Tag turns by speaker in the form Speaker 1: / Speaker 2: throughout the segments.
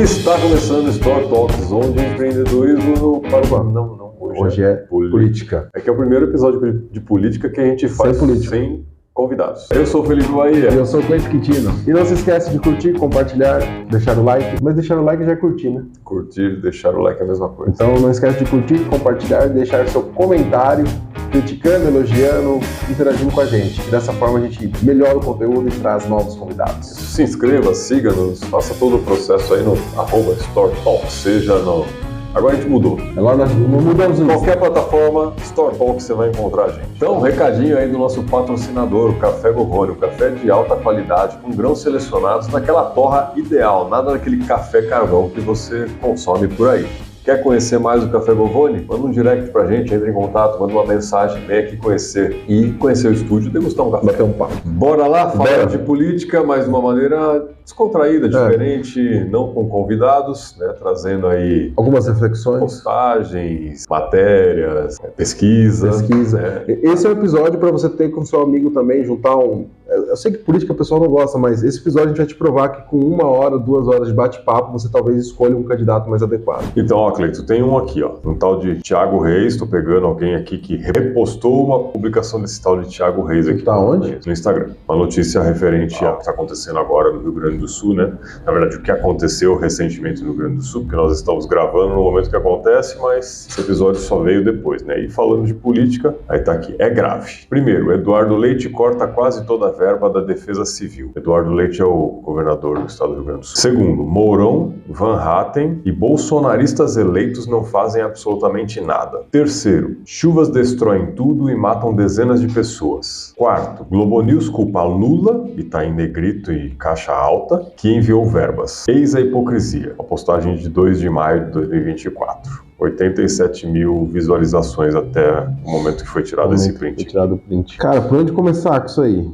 Speaker 1: Está começando o Store Talks, onde empreendedorismo para o não,
Speaker 2: hoje é política.
Speaker 1: É que é o primeiro episódio de política que a gente faz sem convidados. Eu sou o Felipe Bahia.
Speaker 2: E eu sou o Cleiton Quintino. E não se esquece de curtir, compartilhar, deixar o like. Mas deixar o like já é curtir, né?
Speaker 1: Curtir, deixar o like é a mesma coisa.
Speaker 2: Então não esquece de curtir, compartilhar, deixar seu comentário, criticando, elogiando, interagindo com a gente. Dessa forma a gente melhora o conteúdo e traz novos convidados.
Speaker 1: Se inscreva, siga-nos, faça todo o processo aí no @Store Talks, seja no... Agora a gente mudou.
Speaker 2: Agora nós mudamos.
Speaker 1: Qualquer plataforma, Store Talk, você vai encontrar a gente. Então, um recadinho aí do nosso patrocinador, o Café Gogoni, o café de alta qualidade, com grãos selecionados naquela torra ideal, nada daquele café carvão que você consome por aí. Quer conhecer mais o Café Gogoni? Manda um direct pra gente, entre em contato, manda uma mensagem, vem aqui conhecer. E conhecer o estúdio, degustar um café.
Speaker 2: Bater um papo.
Speaker 1: Bora lá, falar de política, mas de uma maneira descontraída, diferente, não com convidados, né? Trazendo aí
Speaker 2: algumas reflexões,
Speaker 1: postagens, matérias, pesquisas.
Speaker 2: Né? Esse é um episódio para você ter com seu amigo também, juntar um... Eu sei que política o pessoal não gosta, mas esse episódio a gente vai te provar que com 1 hora, 2 horas de bate-papo, você talvez escolha um candidato mais adequado.
Speaker 1: Então, ó, Cleiton, tem um aqui, ó, um tal de Thiago Reis. Tô pegando alguém aqui que repostou uma publicação desse tal de Thiago Reis aqui.
Speaker 2: Tá onde?
Speaker 1: No Instagram. Uma notícia referente ao que está acontecendo agora no Rio Grande do Sul, né? Na verdade, o que aconteceu recentemente no Rio Grande do Sul, porque nós estamos gravando no momento que acontece, mas esse episódio só veio depois, né? E falando de política, aí tá aqui, é grave. Primeiro, Eduardo Leite corta quase toda a verba da Defesa Civil. Eduardo Leite é o governador do estado do Rio Grande do Sul. Segundo, Mourão, Van Hatten e bolsonaristas eleitos não fazem absolutamente nada. Terceiro, chuvas destroem tudo e matam dezenas de pessoas. Quarto, Globo News culpa Lula, e tá em negrito e caixa alta, que enviou verbas. Eis a hipocrisia. A postagem de 2 de maio de 2024. 87 mil visualizações até o momento que foi tirado esse print.
Speaker 2: Foi tirado o print. Cara, por onde começar com isso aí?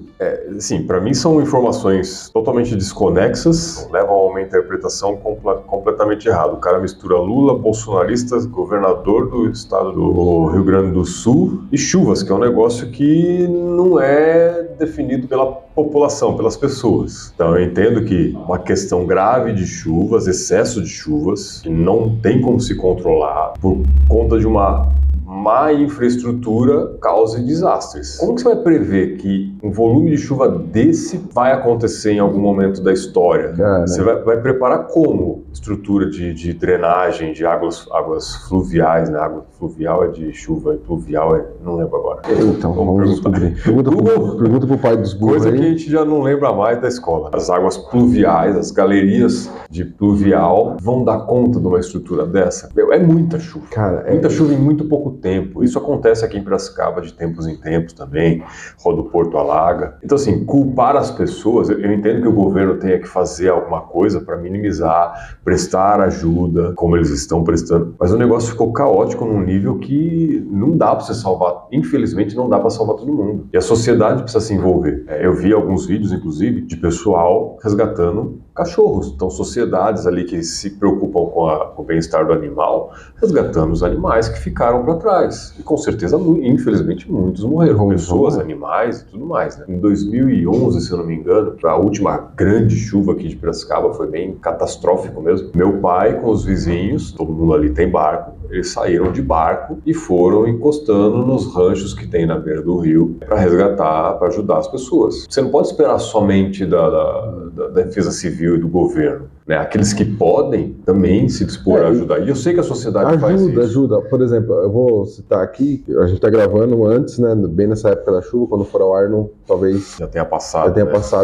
Speaker 1: Sim, para mim são informações totalmente desconexas, levam a uma interpretação completamente errada. O cara mistura Lula, bolsonaristas, governador do estado do Rio Grande do Sul e chuvas, que é um negócio que não é definido pela população, pelas pessoas. Então eu entendo que uma questão grave de chuvas, excesso de chuvas, que não tem como se controlar por conta de uma má infraestrutura cause desastres. Como que você vai prever que um volume de chuva desse vai acontecer em algum momento da história? Você vai preparar como? Estrutura de drenagem, de águas fluviais, né? Água fluvial é de chuva e pluvial não lembro agora.
Speaker 2: Então, vamos descobrir. Pergunta pro pai dos burros.
Speaker 1: Coisa que a gente já não lembra mais da escola. As águas pluviais, as galerias de pluvial vão dar conta de uma estrutura dessa? É muita chuva.
Speaker 2: Cara,
Speaker 1: muita chuva em muito pouco tempo. Isso acontece aqui em Piracicaba de tempos em tempos também. Roda o Porto alaga. Então, assim, culpar as pessoas, eu entendo que o governo tenha que fazer alguma coisa para minimizar, prestar ajuda, como eles estão prestando, mas o negócio ficou caótico num nível que não dá para você salvar, infelizmente não dá para salvar todo mundo, e a sociedade precisa se envolver. Eu vi alguns vídeos, inclusive, de pessoal resgatando cachorros, então sociedades ali que se preocupam com o bem-estar do animal, resgatando os animais que ficaram para trás, e com certeza, infelizmente, muitos morreram, pessoas, animais e tudo mais, né? Em 2011, se eu não me engano, a última grande chuva aqui de Piracicaba foi bem catastrófico mesmo. Meu pai com os vizinhos, todo mundo ali tem barco, eles saíram de barco e foram encostando nos ranchos que tem na beira do rio para resgatar, para ajudar as pessoas. Você não pode esperar somente da Defesa Civil e do governo, né? Aqueles que podem também se dispor a ajudar. E eu sei que a sociedade faz isso.
Speaker 2: Ajuda. Por exemplo, eu vou citar aqui, a gente está gravando antes, né? Bem nessa época da chuva, quando for ao ar, talvez
Speaker 1: já tenha passado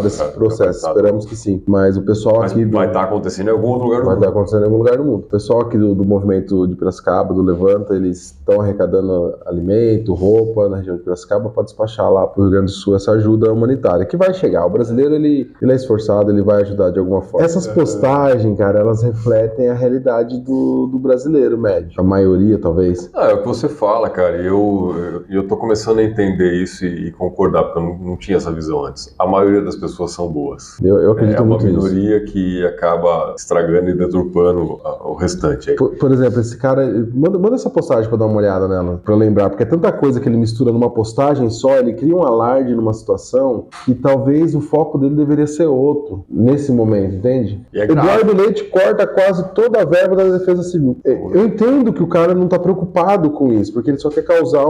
Speaker 2: esse processo. Esperamos que sim. Mas o pessoal aqui...
Speaker 1: vai estar acontecendo em algum outro lugar do mundo.
Speaker 2: Vai estar acontecendo em algum lugar do mundo. O pessoal aqui do movimento de Piracicaba, do Levanta, eles estão arrecadando alimento, roupa na região de Piracicaba para despachar lá para o Rio Grande do Sul essa ajuda humanitária, que vai chegar. O brasileiro, ele é esforçado, ele vai ajudar de alguma forma. Essas postagens, cara, elas refletem a realidade do brasileiro médio. A maioria, talvez.
Speaker 1: É o que você fala, cara. E eu tô começando a entender isso e concordar, porque eu não tinha essa visão antes. A maioria das pessoas são boas.
Speaker 2: Eu acredito muito nisso.
Speaker 1: É uma minoria que acaba estragando e deturpando o restante. Aí.
Speaker 2: Por exemplo, esse cara... Manda essa postagem pra dar uma olhada nela, pra eu lembrar, porque é tanta coisa que ele mistura numa postagem só, ele cria um alarde numa situação que talvez o foco dele deveria ser outro, nesse momento, entende? Eduardo Leite corta quase toda a verba da Defesa Civil. Eu entendo que o cara não tá preocupado com isso, porque ele só quer causar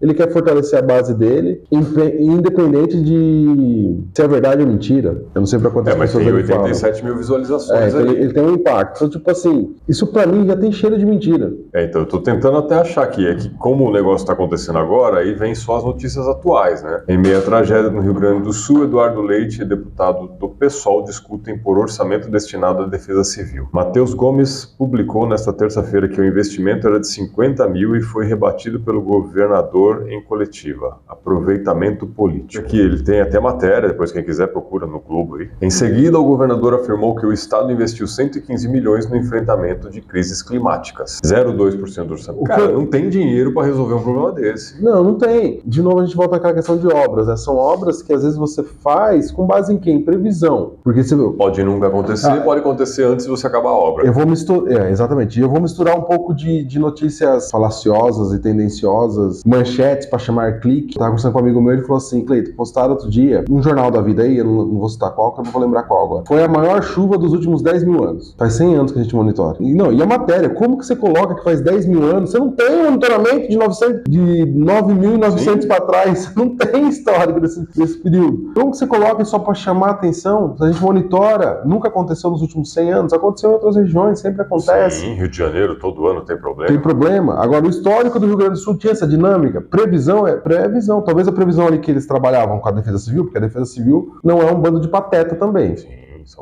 Speaker 2: ele quer fortalecer a base dele, independente de se é verdade ou mentira. Eu não sei pra quantas pessoas ele fala.
Speaker 1: Mas tem 87 mil visualizações
Speaker 2: então ele tem um impacto. Então, tipo assim, isso pra mim já tem cheiro de mentira.
Speaker 1: Então eu tô tentando até achar aqui, que como o negócio tá acontecendo agora, aí vem só as notícias atuais, né? Em meio à tragédia no Rio Grande do Sul, Eduardo Leite e deputado do PSOL discutem por orçamento destinado à Defesa Civil. Matheus Gomes publicou nesta terça-feira que o investimento era de 50 mil e foi rebatido pelo governador em coletiva. Aproveitamento político. Aqui ele tem até matéria, depois quem quiser procura no Globo aí. Em seguida, o governador afirmou que o Estado investiu 115 milhões no enfrentamento de crises climáticas. 0,2% do orçamento. Cara, não tem dinheiro para resolver um problema desse.
Speaker 2: Não tem. De novo a gente volta àquela questão de obras, né? São obras que às vezes você faz com base em quê? Em previsão. Porque você...
Speaker 1: Pode nunca acontecer, pode acontecer antes de você acabar a obra.
Speaker 2: Eu vou misturar, exatamente. Eu vou misturar um pouco de notícias falaciosas e tendenciosas, manchetes para chamar clique. Eu tava conversando com um amigo meu, ele falou assim: Cleito, postaram outro dia, um jornal da vida aí, eu não vou citar qual, que eu não vou lembrar qual agora. Foi a maior chuva dos últimos 10 mil anos. Faz 100 anos que a gente monitora. E a matéria, como que você coloca que faz 10 mil anos? Você não tem um monitoramento de 9.900 para trás. Você não tem histórico desse período. Como que você coloca só para chamar a atenção? A gente monitora. Nunca aconteceu nos últimos 100 anos. Aconteceu em outras regiões, sempre acontece.
Speaker 1: Sim, Rio de Janeiro, todo ano tem problema.
Speaker 2: Tem problema. Agora, o histórico do Rio Grande do Sul tinha essa dinâmica. Previsão é previsão. Talvez a previsão ali que eles trabalhavam com a Defesa Civil, porque a Defesa Civil não é um bando de pateta também.
Speaker 1: Sim.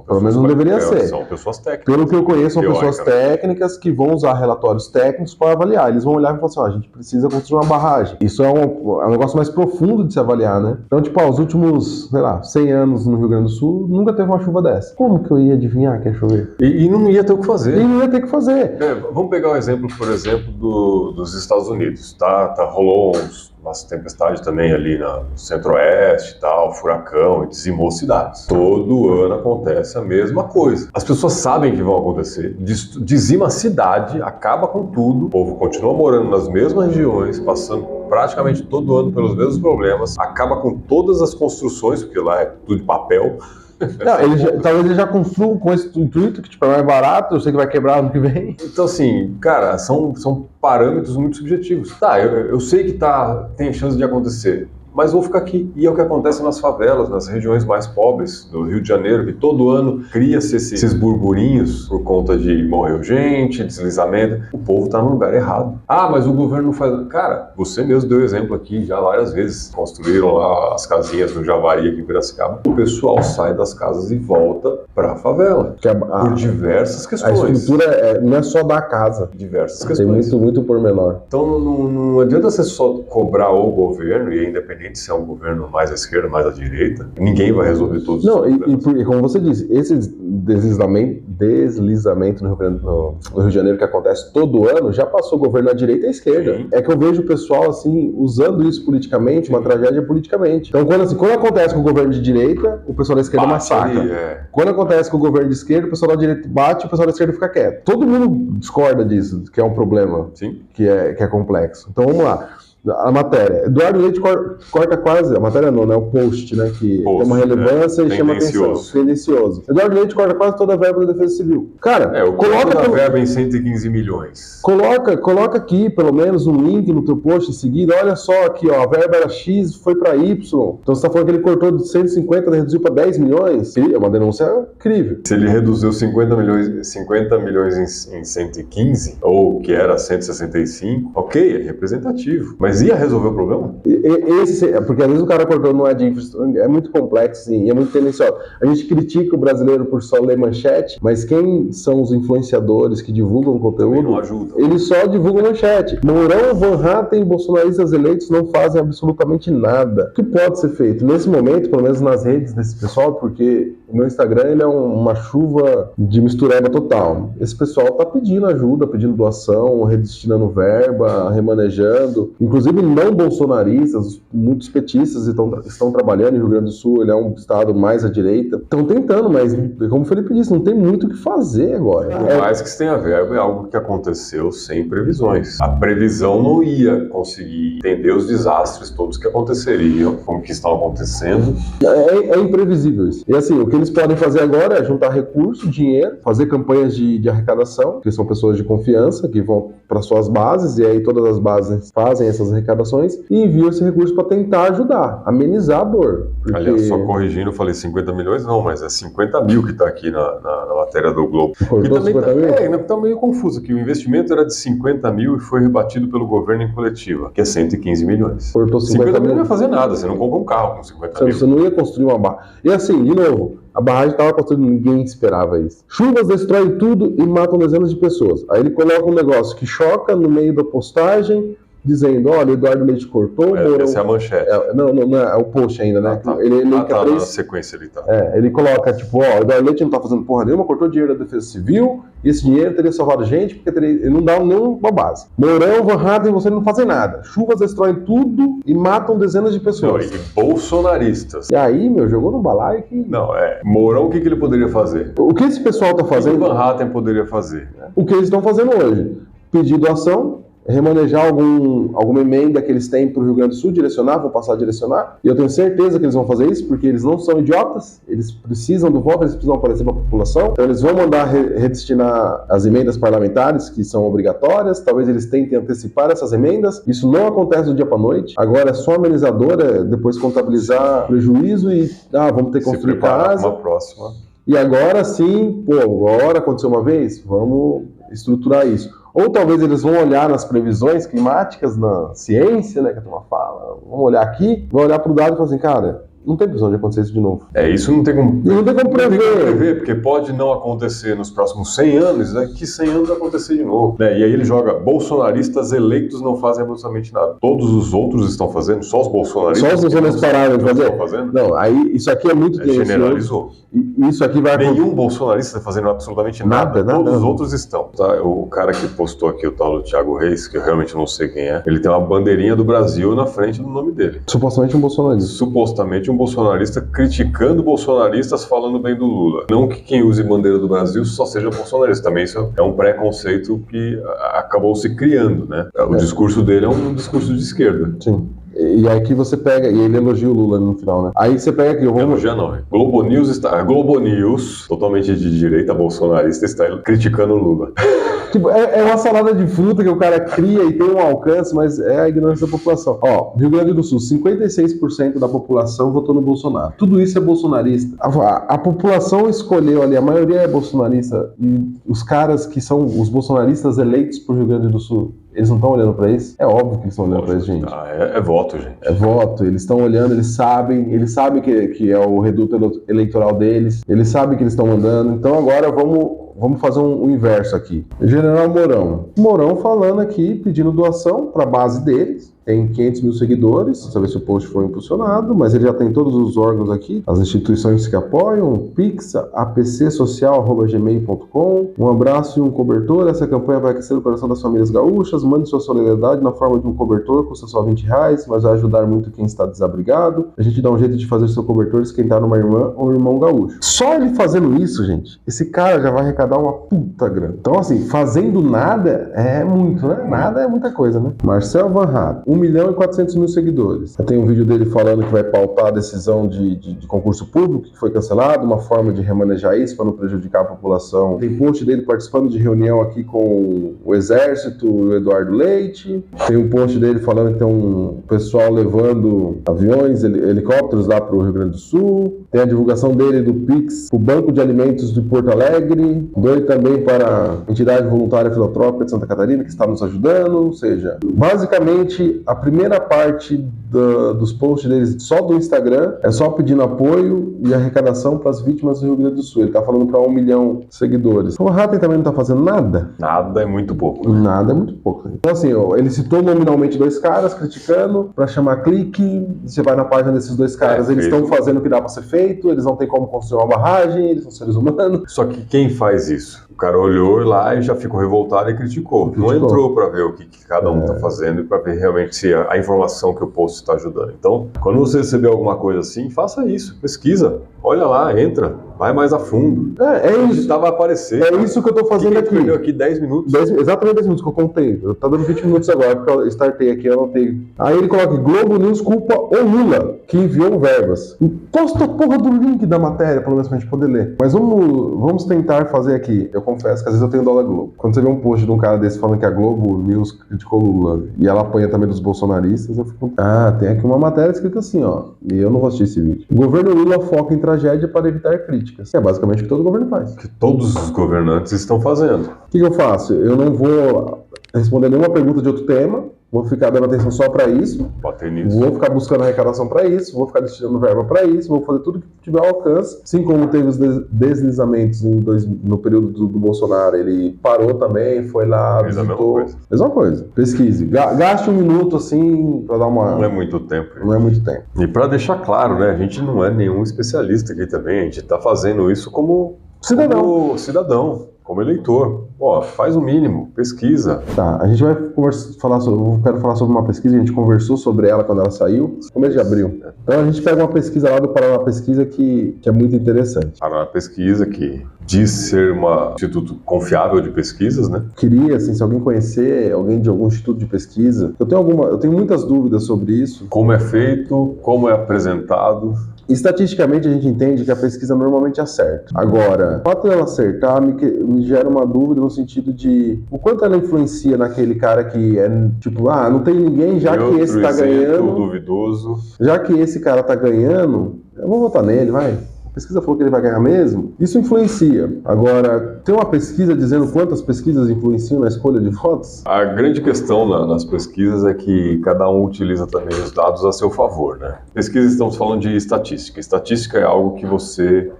Speaker 2: Pelo menos não deveria ser.
Speaker 1: São pessoas técnicas.
Speaker 2: Pelo que eu conheço, são pessoas técnicas que vão usar relatórios técnicos para avaliar. Eles vão olhar e falar assim: a gente precisa construir uma barragem. Isso é um negócio mais profundo de se avaliar, né? Então, tipo, os últimos, 100 anos no Rio Grande do Sul, nunca teve uma chuva dessa. Como que eu ia adivinhar que ia chover?
Speaker 1: E não ia ter o que fazer.
Speaker 2: Vamos
Speaker 1: pegar o exemplo, por exemplo, dos Estados Unidos. Rolou umas tempestades também ali no centro-oeste e tal, furacão, e dizimou cidades. Todo ano acontece a mesma coisa. As pessoas sabem que vão acontecer, dizima a cidade, acaba com tudo, o povo continua morando nas mesmas regiões, passando praticamente todo ano pelos mesmos problemas, acaba com todas as construções, porque lá é tudo de papel.
Speaker 2: Talvez ele já construa com esse intuito que é mais barato, eu sei que vai quebrar ano que vem.
Speaker 1: Então, assim, cara, são parâmetros muito subjetivos. Eu sei que tem chance de acontecer, mas vou ficar aqui. E é o que acontece nas favelas, nas regiões mais pobres do Rio de Janeiro, que todo ano cria-se esses burburinhos por conta de morreu gente, deslizamento. O povo tá no lugar errado. Mas o governo não faz... Cara, você mesmo deu exemplo aqui já várias vezes. Construíram lá as casinhas no Javari aqui em Piracicaba. O pessoal sai das casas e volta pra favela. Por diversas questões.
Speaker 2: A estrutura não é só da casa.
Speaker 1: Diversas questões.
Speaker 2: Tem muito pormenor.
Speaker 1: Então não adianta você só cobrar o governo, e é independente se é um governo mais à esquerda, mais à direita, ninguém vai resolver todos os problemas.
Speaker 2: E como você disse, esse deslizamento no Rio de Janeiro que acontece todo ano, já passou o governo à direita e à esquerda. Sim. É que eu vejo o pessoal, assim, usando isso politicamente, uma tragédia politicamente. Então, quando acontece com o governo de direita, o pessoal da esquerda massacra. Quando acontece com o governo de esquerda, o pessoal da direita bate, o pessoal da esquerda fica quieto. Todo mundo discorda disso, que é um problema.
Speaker 1: Sim.
Speaker 2: Que é complexo. Então, vamos lá. A matéria. Eduardo Leite corta quase... A matéria não, né? O post, né? Que tem uma relevância e chama atenção. Tendencioso. Eduardo Leite corta quase toda a verba da Defesa Civil. Cara,
Speaker 1: coloca a verba em 115 milhões.
Speaker 2: Coloca aqui, pelo menos, um link no teu post em seguida. Olha só aqui, ó. A verba era X, foi para Y. Então você tá falando que ele cortou de 150 e reduziu para 10 milhões? É uma denúncia incrível.
Speaker 1: Se ele reduziu 50 milhões em 115, ou que era 165, ok, é representativo. Mas ia resolver o problema?
Speaker 2: Porque às vezes o cara cortou não é de infraestrutura, é muito complexo, sim, e é muito tendencioso. A gente critica o brasileiro por só ler manchete, mas quem são os influenciadores que divulgam conteúdo?
Speaker 1: Não ajuda.
Speaker 2: Eles só divulgam manchete. Mourão, Van Hatten e bolsonaristas eleitos não fazem absolutamente nada. O que pode ser feito? Nesse momento, pelo menos nas redes desse pessoal, porque o meu Instagram ele é uma chuva de mistureba total. Esse pessoal tá pedindo ajuda, pedindo doação, redestinando verba, remanejando. Inclusive não bolsonaristas, muitos petistas estão trabalhando em Rio Grande do Sul, ele é um estado mais à direita. Estão tentando, mas como o Felipe disse, não tem muito o que fazer agora.
Speaker 1: Por mais que isso tenha verba, é algo que aconteceu sem previsões. A previsão não ia conseguir entender os desastres todos que aconteceriam, como que estão acontecendo.
Speaker 2: É imprevisível isso. E assim, o que eles podem fazer agora é juntar recursos, dinheiro, fazer campanhas de arrecadação, que são pessoas de confiança, que vão para suas bases, e aí todas as bases fazem essas arrecadações e enviam esse recurso para tentar ajudar, amenizar a dor. Porque...
Speaker 1: Aliás, só corrigindo, eu falei 50 milhões, não, mas é 50 mil que está aqui na matéria do Globo.
Speaker 2: Cortou 50 mil?
Speaker 1: Está meio confuso, que o investimento era de 50 mil e foi rebatido pelo governo em coletiva, que é 115 milhões.
Speaker 2: Cortou 50 mil
Speaker 1: não ia fazer nada, você não compra um carro com 50 mil.
Speaker 2: Você não ia construir uma barra. E assim, de novo, a barragem estava construída, ninguém esperava isso. Chuvas destroem tudo e matam dezenas de pessoas. Aí ele coloca um negócio que choca no meio da postagem, dizendo, olha, Eduardo Leite cortou...
Speaker 1: Essa é a manchete.
Speaker 2: Não é o post ainda, né?
Speaker 1: Tá. Na sequência ele tá.
Speaker 2: Ele coloca, tipo, Eduardo Leite não tá fazendo porra nenhuma, cortou dinheiro da Defesa Civil, e esse dinheiro teria salvado gente, porque ele não dá nenhuma base. Mourão, Van Hatten, você não fazem nada. Chuvas destroem tudo e matam dezenas de pessoas.
Speaker 1: Não, e bolsonaristas.
Speaker 2: E aí, jogou no balaio que...
Speaker 1: Não, Mourão, o que ele poderia fazer?
Speaker 2: O que esse pessoal tá fazendo?
Speaker 1: O que o Van Hatten poderia fazer?
Speaker 2: O que eles estão fazendo hoje? Pedir doação, remanejar alguma emenda que eles têm para o Rio Grande do Sul, vão passar a direcionar, e eu tenho certeza que eles vão fazer isso, porque eles não são idiotas, eles precisam do voto, eles precisam aparecer para a população, então eles vão mandar redestinar as emendas parlamentares, que são obrigatórias, talvez eles tentem antecipar essas emendas, isso não acontece do dia para a noite, agora é só amenizadora, depois contabilizar prejuízo e, vamos ter que construir casa.
Speaker 1: Uma próxima.
Speaker 2: E agora sim, agora aconteceu uma vez, vamos estruturar isso. Ou talvez eles vão olhar nas previsões climáticas, na ciência, né, que a turma fala, vão olhar aqui, vão olhar para o dado e falar assim, cara, não tem previsão de acontecer isso de novo.
Speaker 1: Isso não tem como
Speaker 2: prever. Não tem como prever,
Speaker 1: porque pode não acontecer nos próximos 100 anos, daqui 100 anos vai acontecer de novo. E aí ele joga, bolsonaristas eleitos não fazem absolutamente nada. Todos os outros estão fazendo, só os bolsonaristas.
Speaker 2: Só os bolsonaristas pararam de fazer? Não, aí isso aqui é muito
Speaker 1: generalizou.
Speaker 2: Isso aqui vai...
Speaker 1: Nenhum bolsonarista está fazendo absolutamente nada. Todos os outros estão. Tá? O cara que postou aqui, o tal do Thiago Reis, que eu realmente não sei quem é, ele tem uma bandeirinha do Brasil na frente do nome dele.
Speaker 2: Supostamente um bolsonarista.
Speaker 1: Supostamente um bolsonarista criticando bolsonaristas falando bem do Lula. Não que quem use bandeira do Brasil só seja bolsonarista. Também isso é um preconceito que acabou se criando, né? O discurso dele é um discurso de esquerda.
Speaker 2: Sim. E aí que você pega, e ele elogia o Lula no final, né? Aí você pega aqui,
Speaker 1: elogia não. Globo News, totalmente de direita bolsonarista, está criticando o Lula.
Speaker 2: Tipo, é uma salada de fruta que o cara cria e tem um alcance, mas é a ignorância da população. Rio Grande do Sul, 56% da população votou no Bolsonaro. Tudo isso é bolsonarista. A população escolheu ali, a maioria é bolsonarista, e os caras que são os bolsonaristas eleitos pro Rio Grande do Sul, eles não estão olhando pra isso? É óbvio que eles estão olhando pra isso, gente.
Speaker 1: É voto, gente.
Speaker 2: É voto, eles estão olhando, eles sabem que é o reduto eleitoral deles, eles sabem que eles estão mandando, então agora vamos fazer um inverso aqui. General Mourão falando aqui, pedindo doação para a base deles, tem 500 mil seguidores, não saber se o post foi impulsionado, mas ele já tem todos os órgãos aqui, as instituições que apoiam, Pix, apcsocial@gmail.com, um abraço e um cobertor, essa campanha vai aquecer o coração das famílias gaúchas, mande sua solidariedade na forma de um cobertor, custa só R$20, mas vai ajudar muito quem está desabrigado, a gente dá um jeito de fazer seu cobertor esquentar uma irmã ou um irmão gaúcho. Só ele fazendo isso, gente, esse cara já vai arrecadar uma puta grana. Então assim, fazendo nada é muito, né? Nada é muita coisa, né? Marcel Van Hatten, 1.400.000 seguidores. Tem um vídeo dele falando que vai pautar a decisão de concurso público que foi cancelado, uma forma de remanejar isso para não prejudicar a população. Tem post dele participando de reunião aqui com o Exército, o Eduardo Leite. Tem um post dele falando que tem um pessoal levando aviões, helicópteros lá para o Rio Grande do Sul. Tem a divulgação dele do Pix, o Banco de Alimentos de Porto Alegre. Doe também para a entidade voluntária filantrópica de Santa Catarina, que está nos ajudando. Ou seja, basicamente a primeira parte dos posts deles, só do Instagram, é só pedindo apoio e arrecadação para as vítimas do Rio Grande do Sul. Ele tá falando para 1 milhão de seguidores. Então o Hatten também não tá fazendo nada?
Speaker 1: Nada é muito pouco. Né?
Speaker 2: Nada é muito pouco. Então assim, ele citou nominalmente 2 caras criticando para chamar clique. Você vai na página desses 2 caras, eles estão fazendo o que dá para ser feito, eles não têm como construir uma barragem, eles são seres humanos.
Speaker 1: Só que quem faz isso? O cara olhou lá e já ficou revoltado e criticou. Não entrou para ver o que cada um está fazendo e para ver realmente se a informação que o post está ajudando. Então, quando você receber alguma coisa assim, faça isso, pesquisa, olha lá, entra, vai mais a fundo.
Speaker 2: É isso.
Speaker 1: Vai aparecer.
Speaker 2: É isso que eu estou fazendo aqui.
Speaker 1: Perdeu aqui 10 minutos.
Speaker 2: Exatamente 10 minutos que eu contei. Eu tá dando 20 minutos agora, porque eu startei aqui, eu anotei. Aí ele coloca: Globo News culpa o Lula, que enviou verbas. Posta a porra do link da matéria, pelo menos pra gente poder ler. Mas vamos tentar fazer aqui. Eu confesso que às vezes eu tenho dó da Globo. Quando você vê um post de um cara desse falando que a Globo News criticou o Lula e ela apanha também dos bolsonaristas, eu fico: tem aqui uma matéria escrita assim, ó. E eu não vou assistir esse vídeo. O governo Lula foca em tragédia para evitar críticas. É basicamente o que todo governo faz.
Speaker 1: Que todos os governantes estão fazendo.
Speaker 2: O que eu faço? Eu não vou responder nenhuma pergunta de outro tema. Vou ficar dando atenção só para isso.
Speaker 1: Bater nisso.
Speaker 2: Vou ficar buscando arrecadação para isso. Vou ficar destinando verba para isso. Vou fazer tudo que tiver ao alcance. Assim como teve os deslizamentos no período do Bolsonaro, ele parou também, foi lá, visitou. Mesma coisa. Pesquise. Gaste 1 minuto assim para dar uma.
Speaker 1: Não é muito tempo.
Speaker 2: Não é muito tempo.
Speaker 1: E para deixar claro, né? A gente não é nenhum especialista aqui também. A gente está fazendo isso como cidadão. Como eleitor, faz o mínimo, pesquisa.
Speaker 2: Tá, a gente vai falar sobre. Eu quero falar sobre uma pesquisa, a gente conversou sobre ela quando ela saiu, no começo de abril. Então a gente pega uma pesquisa lá do Paraná Pesquisa que é muito interessante.
Speaker 1: Paraná Pesquisa, que diz ser um instituto confiável de pesquisas, né?
Speaker 2: Queria, assim, se alguém conhecer alguém de algum instituto de pesquisa, eu tenho muitas dúvidas sobre isso.
Speaker 1: Como é feito, como é apresentado.
Speaker 2: Estatisticamente, a gente entende que a pesquisa normalmente acerta. Agora, o fato dela acertar me gera uma dúvida no sentido de o quanto ela influencia naquele cara que é tipo, não tem ninguém, já que esse tá ganhando.
Speaker 1: Duvidoso.
Speaker 2: Já que esse cara tá ganhando, eu vou votar nele, vai. A pesquisa falou que ele vai ganhar mesmo. Isso influencia. Agora, tem uma pesquisa dizendo quantas pesquisas influenciam na escolha de votos?
Speaker 1: A grande questão nas pesquisas é que cada um utiliza também os dados a seu favor, né? Pesquisa, estamos falando de estatística. Estatística é algo que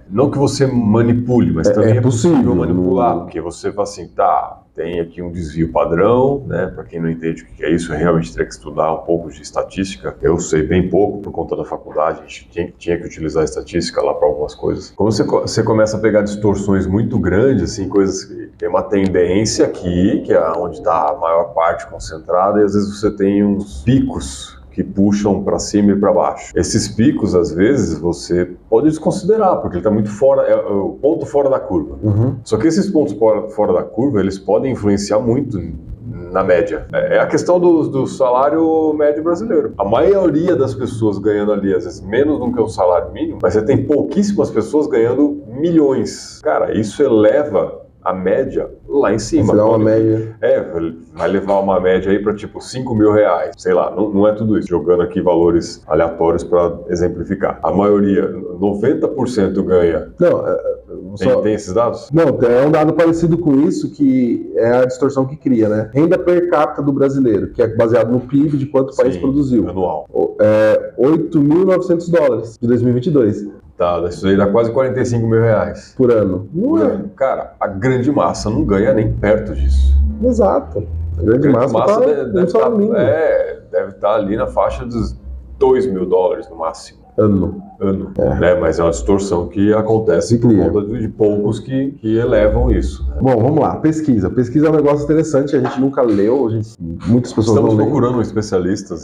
Speaker 1: não que você manipule, mas também é possível manipular, porque você fala assim, tem aqui um desvio padrão, né? Para quem não entende o que é isso, eu realmente teria que estudar um pouco de estatística. Eu sei bem pouco por conta da faculdade, a gente tinha que utilizar a estatística lá para algumas coisas. Quando você começa a pegar distorções muito grandes, assim, coisas que tem uma tendência aqui, que é onde está a maior parte concentrada, e às vezes você tem uns picos que puxam para cima e para baixo. Esses picos, às vezes, você pode desconsiderar, porque ele está muito fora, é o ponto fora da curva.
Speaker 2: Uhum.
Speaker 1: Só que esses pontos fora da curva, eles podem influenciar muito na média. É a questão do salário médio brasileiro. A maioria das pessoas ganhando ali, às vezes, menos do que o salário mínimo, mas você tem pouquíssimas pessoas ganhando milhões. Cara, isso eleva a média lá em cima.
Speaker 2: Você dá uma média.
Speaker 1: Vai levar uma média aí para tipo R$5.000. Sei lá, não é tudo isso. Jogando aqui valores aleatórios para exemplificar. A maioria, 90% ganha.
Speaker 2: Não,
Speaker 1: tem esses dados?
Speaker 2: Não, é um dado parecido com isso, que é a distorção que cria, né? Renda per capita do brasileiro, que é baseado no PIB de quanto o país produziu.
Speaker 1: Anual.
Speaker 2: $8.900 de 2022.
Speaker 1: Isso aí dá quase R$45.000.
Speaker 2: Por ano.
Speaker 1: Por ano. Cara, a grande massa não ganha nem perto disso.
Speaker 2: Exato. A grande massa
Speaker 1: deve estar ali na faixa dos $2.000 no máximo.
Speaker 2: Ano.
Speaker 1: Né? Mas é uma distorção que acontece por conta de poucos que elevam isso. Né?
Speaker 2: Bom, vamos lá. Pesquisa. Pesquisa é um negócio interessante, a gente nunca leu, muitas pessoas
Speaker 1: Estamos
Speaker 2: não
Speaker 1: procurando especialistas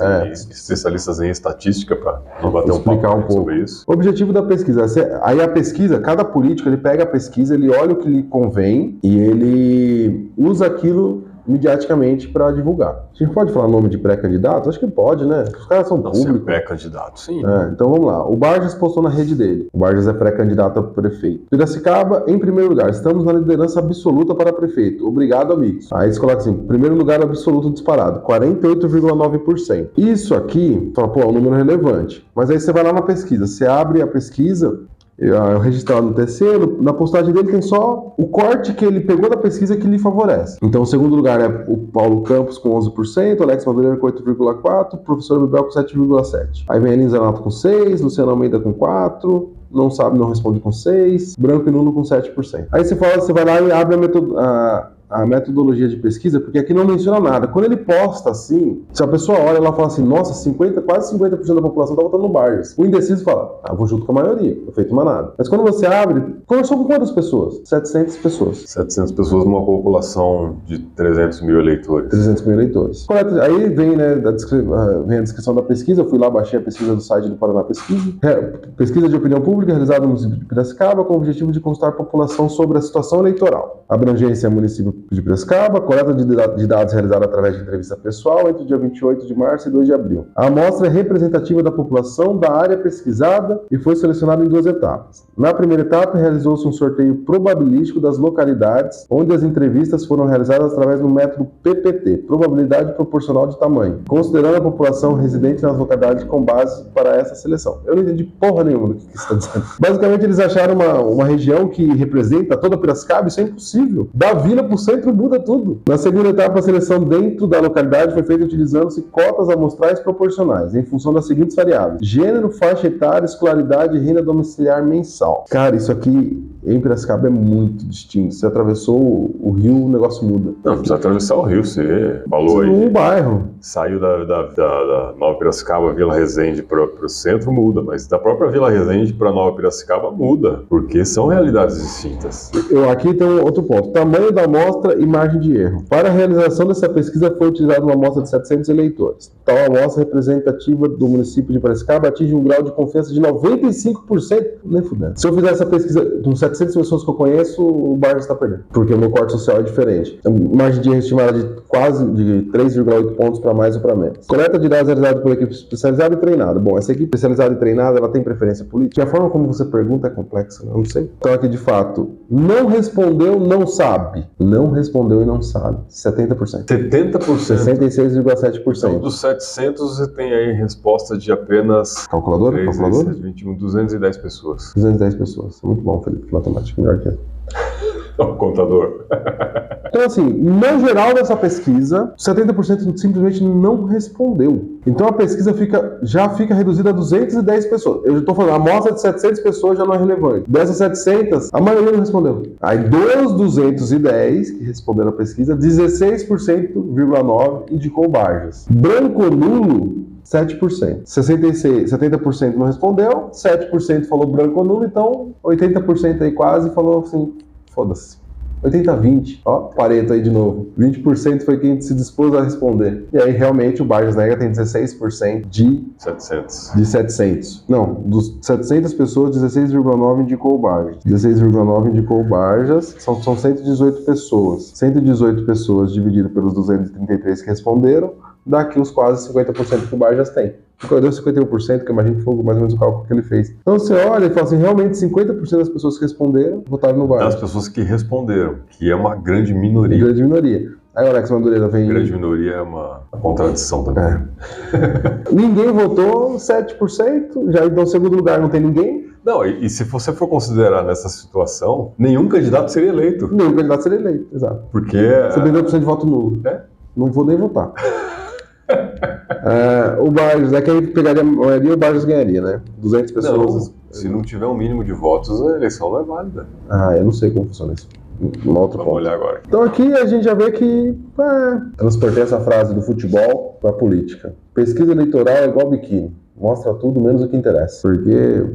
Speaker 1: em estatística para bater
Speaker 2: explicar um pouco
Speaker 1: sobre isso.
Speaker 2: O objetivo da pesquisa, aí a pesquisa, cada político, ele pega a pesquisa, ele olha o que lhe convém e ele usa aquilo mediaticamente para divulgar. A gente pode falar nome de pré-candidato? Acho que pode, né? Os caras são públicos.
Speaker 1: Se é pré-candidato, sim.
Speaker 2: Então vamos lá. O Barjas postou na rede dele. O Barjas é pré-candidato a prefeito. Piracicaba, em primeiro lugar. Estamos na liderança absoluta para prefeito. Obrigado, amigos. Aí eles colocam assim, primeiro lugar absoluto disparado. 48,9%. Isso aqui, fala, é um número relevante. Mas aí você vai lá na pesquisa. Você abre a pesquisa, registrado no TC, na postagem dele tem só o corte que ele pegou da pesquisa que lhe favorece. Então, o segundo lugar é o Paulo Campos com 11%, Alex Madureira com 8,4%, professor Bebel com 7,7%. Aí vem a Elisa Nato com 6%, Luciano Almeida com 4%, não sabe, não responde com 6%, Branco e Nuno com 7%. Aí você vai lá e abre a metodologia de pesquisa, porque aqui não menciona nada. Quando ele posta assim, se a pessoa olha, ela fala assim, nossa, quase 50% da população tá votando no Vargas. O indeciso fala, vou junto com a maioria, não feito mais nada. Mas quando você abre, conversou com quantas pessoas? 700 pessoas.
Speaker 1: 700 pessoas numa população de 300 mil eleitores.
Speaker 2: 300 mil eleitores. Aí vem, né, vem a descrição da pesquisa, eu fui lá, baixei a pesquisa do site do Paraná Pesquisa. Pesquisa de opinião pública realizada no município de Piracicaba com o objetivo de consultar a população sobre a situação eleitoral. Abrangência município de Piracicaba, coleta de dados realizada através de entrevista pessoal entre o dia 28 de março e 2 de abril. A amostra é representativa da população da área pesquisada e foi selecionada em 2 etapas. Na primeira etapa, realizou-se um sorteio probabilístico das localidades onde as entrevistas foram realizadas através do método PPT, probabilidade proporcional de tamanho, considerando a população residente nas localidades com base para essa seleção. Eu não entendi porra nenhuma do que isso está dizendo. Basicamente, eles acharam uma região que representa toda Piracicaba, isso é impossível. Da vila para o centro muda tudo. Na segunda etapa, a seleção dentro da localidade foi feita utilizando-se cotas amostrais proporcionais, em função das seguintes variáveis: gênero, faixa etária, escolaridade e renda domiciliar mensal. Cara, isso aqui em Piracicaba é muito distinto. Você atravessou o rio, o negócio muda.
Speaker 1: Não precisa atravessar o rio, você falou aí.
Speaker 2: Um bairro.
Speaker 1: Saiu da Nova Piracicaba, Vila Resende para o centro, muda. Mas da própria Vila Resende para Nova Piracicaba muda, porque são realidades distintas.
Speaker 2: Aqui tem um outro ponto: tamanho da amostra e margem de erro. Para a realização dessa pesquisa foi utilizada uma amostra de 700 eleitores. Tal amostra representativa do município de Piracicaba atinge um grau de confiança de 95%. Nem fudendo. Se eu fizer essa pesquisa com 700 pessoas que eu conheço, o Vargas está perdendo, porque o meu corte social é diferente. A margem de erro estimada de quase de 3,8 pontos para mais ou para menos. Coleta de dados realizada por equipe especializada e treinada. Bom, essa equipe especializada e treinada, ela tem preferência política? E a forma como você pergunta é complexa, eu não sei. Então aqui, de fato, não respondeu, não sabe. Não respondeu e não sabe. 70%.
Speaker 1: 70%?
Speaker 2: 66,7%.
Speaker 1: Então, dos 700, você tem aí resposta de apenas...
Speaker 2: Calculadora?
Speaker 1: 3,
Speaker 2: Calculadora?
Speaker 1: 7, 21, 210 pessoas.
Speaker 2: 210 pessoas. Muito bom, Felipe. Matemática melhor que eu.
Speaker 1: O contador.
Speaker 2: Então, assim, no geral dessa pesquisa, 70% simplesmente não respondeu. Então a pesquisa já fica reduzida a 210 pessoas. Eu já estou falando, a amostra de 700 pessoas já não é relevante. Dessas 700, a maioria não respondeu. Aí dos 210 que responderam a pesquisa, 16,9% indicou Vargas. Branco ou nulo, 7%. 70% não respondeu, 7% falou branco ou nulo, então 80% aí quase falou assim, foda-se. 80-20, ó, Pareto aí de novo. 20% foi quem se dispôs a responder. E aí, realmente, o Vargas Negra tem 16% de 700. Não, dos 700 pessoas, 16,9% indicou o Vargas. 16,9% indicou o Vargas. São 118 pessoas. 118 pessoas dividido pelos 233 que responderam, dá aqui os quase 50% que o Vargas tem. Deu 51%, que eu imagino que foi mais ou menos o cálculo que ele fez. Então você olha e fala assim, realmente 50% das pessoas que responderam votaram no Vargas.
Speaker 1: Das pessoas que responderam, que é uma grande minoria.
Speaker 2: Grande minoria. Aí o Alex Madureira vem...
Speaker 1: Grande minoria é uma contradição também.
Speaker 2: Ninguém votou, 7%, já então segundo lugar não tem ninguém.
Speaker 1: Não, e se você for considerar nessa situação, nenhum candidato seria eleito.
Speaker 2: Nenhum candidato seria eleito, exato.
Speaker 1: Porque...
Speaker 2: 72% de voto nulo. Não vou nem votar. O Vargas, quem pegaria a maioria, o Vargas ganharia, né? 200 pessoas.
Speaker 1: Não, se não tiver um mínimo de votos, a eleição não é válida.
Speaker 2: Eu não sei como funciona isso. Vamos
Speaker 1: olhar agora.
Speaker 2: Então aqui a gente já vê que transportei essa frase do futebol para a política. Pesquisa eleitoral é igual biquíni. Mostra tudo menos o que interessa. Porque...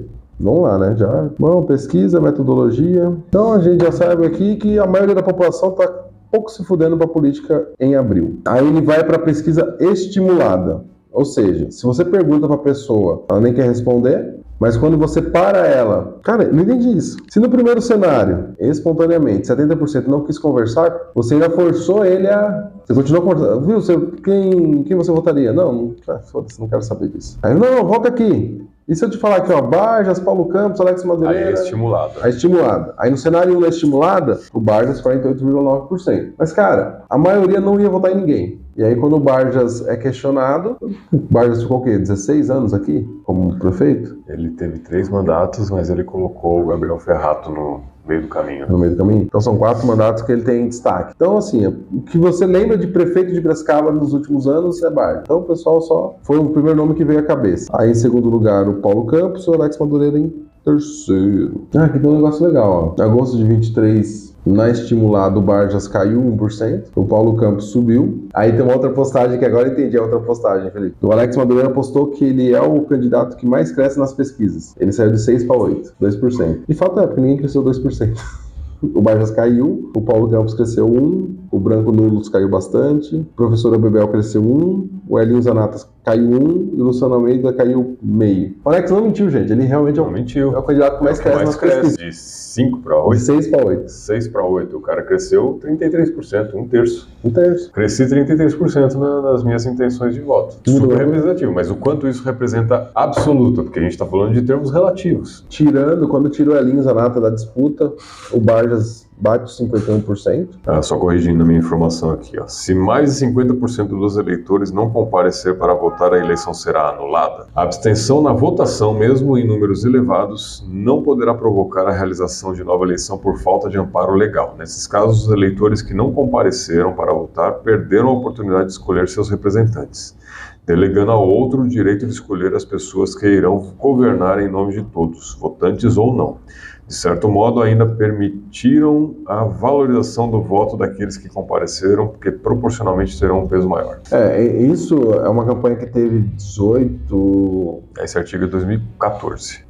Speaker 2: Vamos lá, né? Bom, pesquisa, metodologia. Então a gente já sabe aqui que a maioria da população está pouco se fudendo para a política em abril. Aí ele vai para a pesquisa estimulada. Ou seja, se você pergunta para a pessoa, ela nem quer responder, mas quando você para ela... Cara, não entendi isso. Se no primeiro cenário, espontaneamente, 70% não quis conversar, você já forçou ele a... Você continuou conversando. Viu? Quem você votaria? Não, foda-se, não quero saber disso. Aí, não, volta aqui. E se eu te falar aqui, ó, Vargas, Paulo Campos, Alex Madureira...
Speaker 1: Aí é estimulada.
Speaker 2: A estimulada. Aí no cenário 1 da estimulada, o Vargas 48,9%. Mas, cara, a maioria não ia votar em ninguém. E aí quando o Barjas é questionado, o Barjas ficou o quê? 16 anos aqui como prefeito?
Speaker 1: Ele teve 3 mandatos, mas ele colocou o Gabriel Ferrato no meio do caminho.
Speaker 2: No meio do caminho. Então são 4 mandatos que ele tem em destaque. Então assim, o que você lembra de prefeito de Piracicaba nos últimos anos é Barjas. Então o pessoal só foi o primeiro nome que veio à cabeça. Aí em segundo lugar o Paulo Campos e o Alex Madureira em terceiro. Aqui tem um negócio legal, ó. Em agosto de 23, na estimulada, o Barjas caiu 1%, o Paulo Campos subiu. Aí tem uma outra postagem que agora eu entendi a outra postagem, Felipe. O Alex Madureira postou que ele é o candidato que mais cresce nas pesquisas. Ele saiu de 6 para 8, 2%. E falta porque ninguém cresceu 2%. O Barjas caiu, o Paulo Campos cresceu 1%, o Branco Nulos caiu bastante, o professor Abebel cresceu 1%, o Elinho Zanatas caiu 1% e o Luciano Almeida caiu 0,5%. O Alex não mentiu, gente, ele realmente é o candidato que mais cresce nas pesquisas.
Speaker 1: De 5 para 8?
Speaker 2: De 6 para 8.
Speaker 1: 6 para 8. O cara cresceu 33%, um terço.
Speaker 2: Um terço.
Speaker 1: Cresci 33% nas minhas intenções de voto. Super representativo, mas o quanto isso representa absoluto, porque a gente está falando de termos relativos.
Speaker 2: Quando tira o Elinho Zanata da disputa, o Barjas bate os 51%.
Speaker 1: Só corrigindo a minha informação aqui, ó. Se mais de 50% dos eleitores não comparecer para votar, a eleição será anulada. A abstenção na votação, mesmo em números elevados, não poderá provocar a realização de nova eleição por falta de amparo legal. Nesses casos, os eleitores que não compareceram para votar perderam a oportunidade de escolher seus representantes, delegando ao outro o direito de escolher as pessoas que irão governar em nome de todos, votantes ou não. De certo modo, ainda permitiram a valorização do voto daqueles que compareceram, porque proporcionalmente terão um peso maior.
Speaker 2: Isso é uma campanha que teve 18...
Speaker 1: Esse artigo é 2014.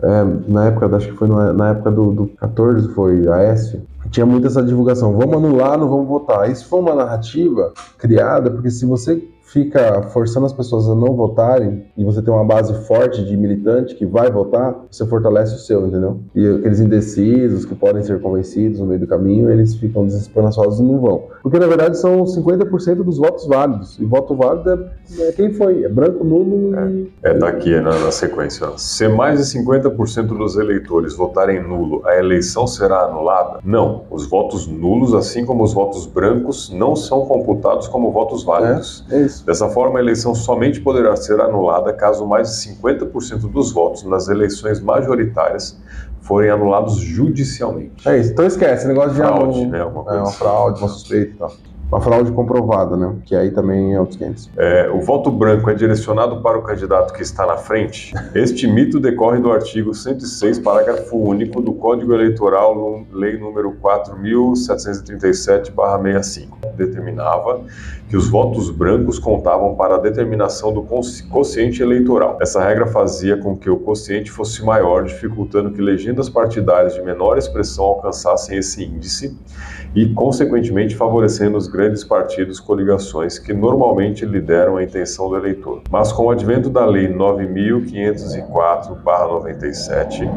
Speaker 2: Na época, acho que foi na época do 14, foi Aécio. Tinha muito essa divulgação, vamos anular, não vamos votar. Isso foi uma narrativa criada, porque se você fica forçando as pessoas a não votarem e você tem uma base forte de militante que vai votar, você fortalece o seu, entendeu? E aqueles indecisos que podem ser convencidos no meio do caminho, eles ficam desesperançosos e não vão. Porque na verdade são 50% dos votos válidos. E voto válido é quem foi, é branco, nulo e...
Speaker 1: Tá aqui na sequência. Se mais de 50% dos eleitores votarem nulo, a eleição será anulada? Não. Os votos nulos, assim como os votos brancos, não são computados como votos válidos.
Speaker 2: É isso.
Speaker 1: Dessa forma, a eleição somente poderá ser anulada caso mais de 50% dos votos nas eleições majoritárias forem anulados judicialmente.
Speaker 2: É isso. Então esquece, esse negócio de
Speaker 1: fraude, né? Uma
Speaker 2: fraude, uma suspeita e tal. Uma fraude comprovada, né? Que aí também é outros 500.
Speaker 1: O voto branco é direcionado para o candidato que está na frente. Este mito decorre do artigo 106, parágrafo único do Código Eleitoral, lei número 4.737/65. Determinava que os votos brancos contavam para a determinação do quociente eleitoral. Essa regra fazia com que o quociente fosse maior, dificultando que legendas partidárias de menor expressão alcançassem esse índice e, consequentemente, favorecendo os grandes partidos coligações que normalmente lideram a intenção do eleitor. Mas com o advento da Lei 9.504/97,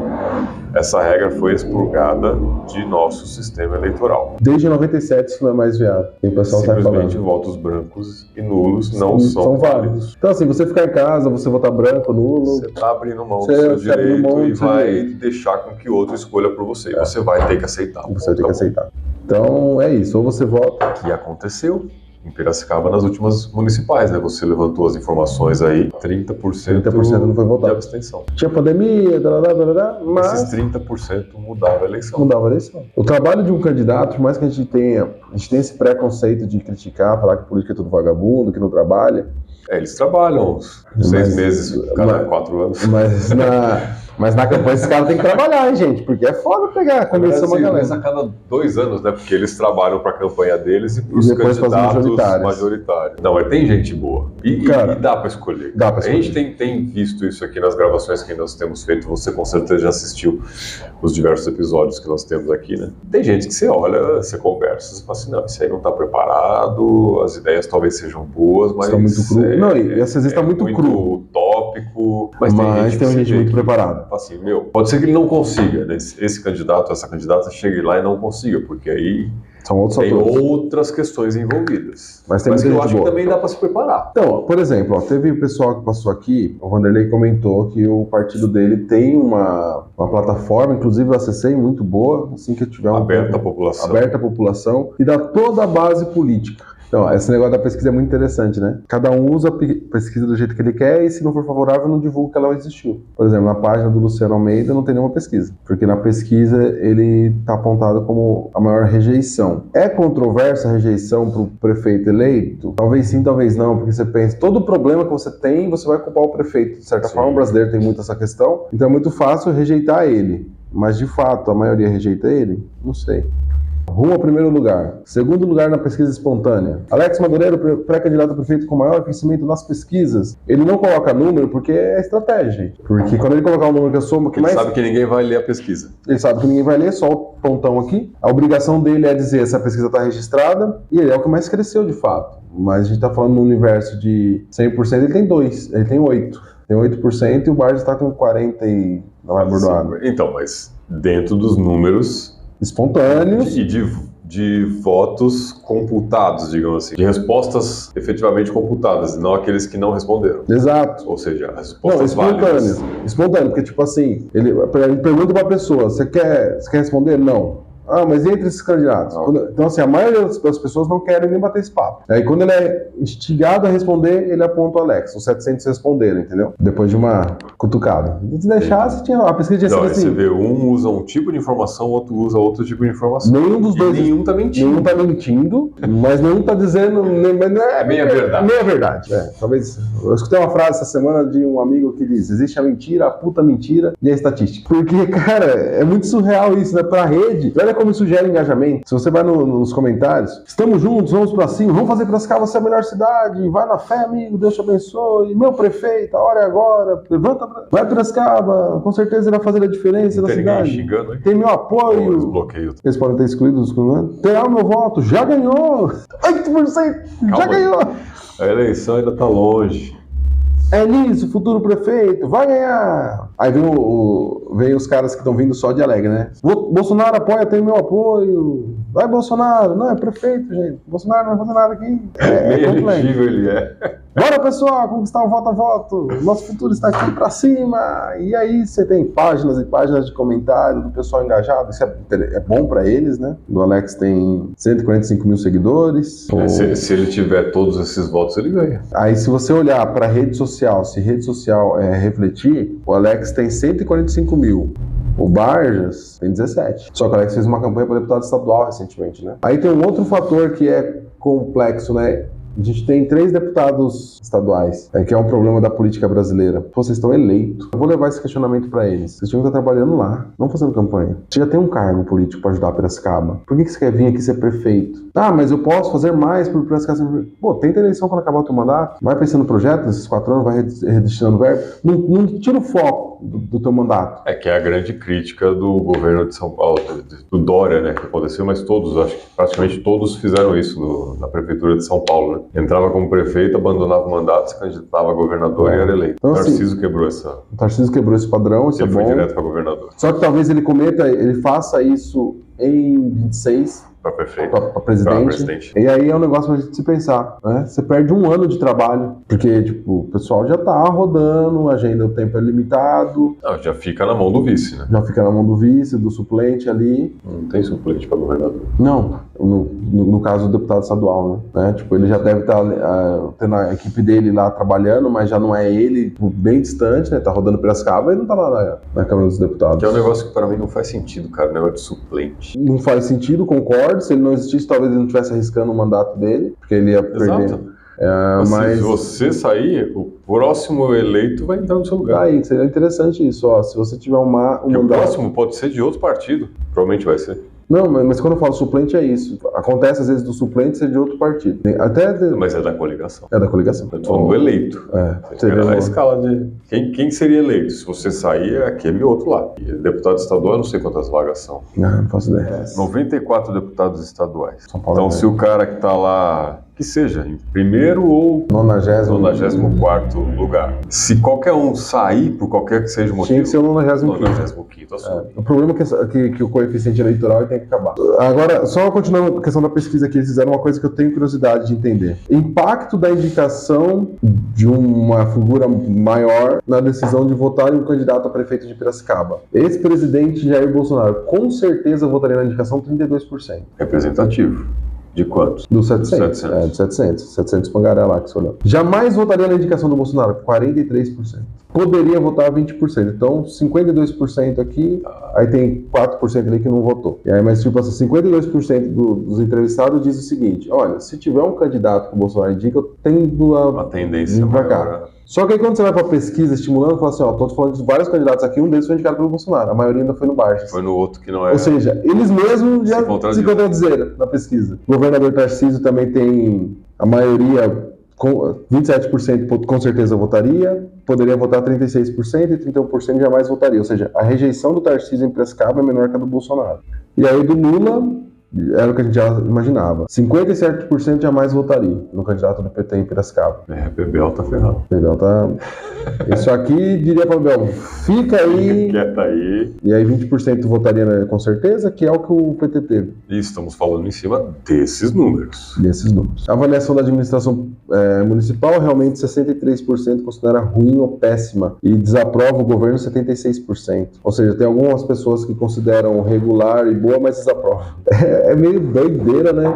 Speaker 1: essa regra foi expurgada de nosso sistema eleitoral.
Speaker 2: Desde 97 isso não é mais viável. E o pessoal está falando.
Speaker 1: Simplesmente votos brancos e nulos não são válidos.
Speaker 2: Então assim, você ficar em casa, você votar branco, nulo...
Speaker 1: Você está abrindo mão do seu direito e vai deixar com que outro escolha por você. Você vai ter que aceitar.
Speaker 2: Você vai ter que aceitar. Então é isso, ou você vota...
Speaker 1: O que aconteceu em Piracicaba nas últimas municipais, né? Você levantou as informações aí, 30%
Speaker 2: não foi votado.
Speaker 1: De abstenção.
Speaker 2: Tinha pandemia, mas...
Speaker 1: Esses 30% mudava a eleição.
Speaker 2: Mudava a eleição. O trabalho de um candidato, por mais que a gente tenha esse preconceito de criticar, falar que política é tudo vagabundo, que não trabalha...
Speaker 1: Eles trabalham 6 meses, cada 4 anos.
Speaker 2: Mas na campanha esses caras têm que trabalhar, hein, gente? Porque é foda pegar, convencer uma galera.
Speaker 1: Mas a cada 2 anos, né? Porque eles trabalham para a campanha deles e para os candidatos majoritários. Não, mas tem gente boa. E dá para escolher.
Speaker 2: Dá pra escolher.
Speaker 1: A gente tem visto isso aqui nas gravações que nós temos feito. Você com certeza já assistiu os diversos episódios que nós temos aqui, né? Tem gente que você olha, você conversa, você fala assim, não, isso aí não está preparado, as ideias talvez sejam boas, mas...
Speaker 2: Está muito cru. Não, e às vezes está muito cru.
Speaker 1: Utópico, mas tem gente
Speaker 2: muito preparada.
Speaker 1: Assim, pode ser que ele não consiga, né? Esse candidato, essa candidata chegue lá e não consiga, porque aí tem outras questões envolvidas. Mas que eu acho que também dá para se preparar.
Speaker 2: Então, por exemplo, teve o pessoal que passou aqui, o Vanderlei comentou que o partido dele tem uma plataforma, inclusive eu acessei, muito boa, assim que tiver
Speaker 1: aberta à população.
Speaker 2: Aberta à população, e dá toda a base política. Não, esse negócio da pesquisa é muito interessante, né? Cada um usa a pesquisa do jeito que ele quer e se não for favorável, não divulga que ela existiu. Por exemplo, na página do Luciano Almeida não tem nenhuma pesquisa, porque na pesquisa ele está apontado como a maior rejeição. É controversa a rejeição para o prefeito eleito? Talvez sim, talvez não, porque você pensa, todo problema que você tem, você vai culpar o prefeito. De certa forma, o brasileiro tem muito essa questão, então é muito fácil rejeitar ele. Mas, de fato, a maioria rejeita ele? Não sei. Rumo ao primeiro lugar. Segundo lugar na pesquisa espontânea. Alex Madureira, pré-candidato a prefeito com maior crescimento nas pesquisas. Ele não coloca número porque é estratégia. Porque quando ele colocar um número que eu sou...
Speaker 1: Ele sabe que ninguém vai ler a pesquisa.
Speaker 2: Ele sabe que ninguém vai ler, só o pontão aqui. A obrigação dele é dizer se a pesquisa está registrada. E ele é o que mais cresceu, de fato. Mas a gente está falando no universo de 100%, ele tem 2. Ele tem 8. Tem 8% e o Barges está com 40 e não é bordoado.
Speaker 1: Então, mas dentro dos números...
Speaker 2: espontâneos.
Speaker 1: E de votos computados, digamos assim. De respostas efetivamente computadas, não aqueles que não responderam.
Speaker 2: Exato.
Speaker 1: Ou seja, as respostas
Speaker 2: válidas. Espontâneo, porque tipo assim, ele pergunta pra pessoa, você quer responder? Não. Ah, mas entre esses candidatos? Então, assim, a maioria das pessoas não querem nem bater esse papo. Aí, quando ele é instigado a responder, ele aponta o Alex. Os 700 responderam, entendeu? Depois de uma cutucada. Se deixasse, a pesquisa tinha sido assim.
Speaker 1: Você vê, um usa um tipo de informação, o outro usa outro tipo de informação.
Speaker 2: Nenhum dos dois.
Speaker 1: Nenhum tá mentindo.
Speaker 2: Nenhum tá mentindo, mas nenhum tá dizendo...
Speaker 1: É meia verdade.
Speaker 2: Meia verdade. Talvez... Eu escutei uma frase essa semana de um amigo que diz: existe a mentira, a puta mentira e a estatística. Porque, cara, é muito surreal isso, né? Pra rede, olha como isso gera engajamento. Se você vai nos comentários, estamos juntos, vamos pra cima, vamos fazer Piracicaba ser a melhor cidade, vai na fé, amigo, Deus te abençoe, meu prefeito, a hora é agora, levanta, vai Piracicaba, com certeza ele vai fazer a diferença na cidade.
Speaker 1: Xingando, hein?
Speaker 2: Tem meu apoio.
Speaker 1: Desbloqueio.
Speaker 2: Eles podem ter excluído, né? Terá o meu voto, já ganhou! 8%, já ganhou!
Speaker 1: A eleição ainda tá longe.
Speaker 2: É nisso, futuro prefeito, vai ganhar. Aí vem os caras que estão vindo só de alegre, né? Bolsonaro apoia, tem meu apoio. Vai, Bolsonaro. Não, é prefeito, gente. Bolsonaro não vai fazer nada aqui.
Speaker 1: Meio elegível ele é.
Speaker 2: Bora, pessoal, conquistar o voto a voto. Nosso futuro está aqui pra cima. E aí você tem páginas e páginas de comentário do pessoal engajado. Isso é bom pra eles, né? O Alex tem 145 mil seguidores.
Speaker 1: Se ele tiver todos esses votos, ele ganha.
Speaker 2: Aí se você olhar pra rede social, se rede social refletir, o Alex tem 145 mil. O Barges tem 17. Só que o Alex fez uma campanha para deputado estadual recentemente, né? Aí tem um outro fator que é complexo, né? A gente tem 3 deputados estaduais, que é um problema da política brasileira. Pô, vocês estão eleitos. Eu vou levar esse questionamento para eles. Vocês tinham que estar trabalhando lá, não fazendo campanha. Você já tem um cargo político para ajudar a Piracicaba. Por que você quer vir aqui ser prefeito? Ah, mas eu posso fazer mais por Piracicaba. Pô, tenta eleição quando acabar o teu mandato. Vai pensando no projeto nesses 4 anos, vai redestinando verbo. Não tira o foco do teu mandato.
Speaker 1: É que é a grande crítica do governo de São Paulo, do Dória, né, que aconteceu, mas todos, acho que praticamente todos fizeram isso na prefeitura de São Paulo, né? Entrava como prefeito, abandonava o mandato, se candidatava a governador e era eleito.
Speaker 2: Então,
Speaker 1: o Tarcísio quebrou essa...
Speaker 2: O Tarcísio quebrou esse padrão, isso é bom.
Speaker 1: Ele foi direto para governador.
Speaker 2: Só que talvez ele faça isso em 26...
Speaker 1: Para prefeito.
Speaker 2: Para presidente. E aí é um negócio pra gente se pensar, né? Você perde um ano de trabalho, porque, tipo, o pessoal já tá rodando, a agenda, o tempo é limitado.
Speaker 1: Não, já fica na mão do vice, né?
Speaker 2: Já fica na mão do vice, do suplente ali.
Speaker 1: Não tem suplente para governador.
Speaker 2: Não, no caso do deputado estadual, né? Tipo, ele já deve estar tendo a equipe dele lá trabalhando, mas já não é ele, tipo, bem distante, né? Tá rodando Piracicaba e não tá lá na Câmara dos Deputados.
Speaker 1: Que é um negócio que para mim não faz sentido, cara, o negócio de suplente.
Speaker 2: Não faz sentido, concordo. Se ele não existisse, talvez ele não estivesse arriscando o mandato dele, porque ele ia perder.
Speaker 1: Exato. Mas se você sair, o próximo eleito vai entrar no seu lugar.
Speaker 2: Aí, seria interessante isso, ó. Se você tiver um mandato...
Speaker 1: O próximo pode ser de outro partido, provavelmente vai ser.
Speaker 2: Não, mas quando eu falo suplente é isso. Acontece às vezes do suplente ser de outro partido.
Speaker 1: Mas é da coligação.
Speaker 2: É da coligação.
Speaker 1: Eu tô falando do eleito. Você tem a escala de... Quem seria eleito? Se você sair, é aquele outro lá. E deputado estadual, eu não sei quantas vagas são.
Speaker 2: Não faço ideia.
Speaker 1: 94 deputados estaduais. Então, se o cara que tá lá... Que seja em primeiro ou 94º lugar. Se qualquer um sair, por qualquer que seja o motivo...
Speaker 2: Tinha que ser o 95º. O problema é que o coeficiente eleitoral tem que acabar. Agora, só continuando a questão da pesquisa aqui, eles fizeram uma coisa que eu tenho curiosidade de entender. Impacto da indicação de uma figura maior na decisão de votar em um candidato a prefeito de Piracicaba. Ex-presidente Jair Bolsonaro, com certeza votaria na indicação 32%.
Speaker 1: Representativo. De quantos?
Speaker 2: Dos 700. 700. Dos 700. 700 pangaré lá que você olhou. Jamais votaria na indicação do Bolsonaro, 43%. Poderia votar 20%. Então, 52% aqui, aí tem 4% ali que não votou. E aí, mas tipo assim, 52% dos entrevistados diz o seguinte: olha, se tiver um candidato que o Bolsonaro indica, eu tendo
Speaker 1: uma tendência
Speaker 2: pra cá. Só que aí quando você vai pra pesquisa estimulando, fala assim, ó, tô falando de vários candidatos aqui, um deles foi indicado pelo Bolsonaro, a maioria ainda foi no Barges.
Speaker 1: Foi no outro que não é.
Speaker 2: Ou seja, eles mesmos já se contradizeram na pesquisa. O governador Tarcísio também tem a maioria, 27% com certeza votaria, poderia votar 36% e 31% jamais votaria. Ou seja, a rejeição do Tarcísio em Piracicaba é menor que a do Bolsonaro. E aí do Lula, era o que a gente já imaginava. 57% jamais votaria no candidato do PT em Piracicaba.
Speaker 1: Bebel tá ferrado.
Speaker 2: Bebel tá... Isso aqui, diria para o Bebel, fica aí...
Speaker 1: Quieta aí.
Speaker 2: E aí 20% votaria, né, com certeza, que é o que o PT teve.
Speaker 1: E estamos falando em cima desses números.
Speaker 2: A avaliação da administração municipal, realmente 63% considera ruim ou péssima. E desaprova o governo 76%. Ou seja, tem algumas pessoas que consideram regular e boa, mas desaprovam. É meio doideira, né?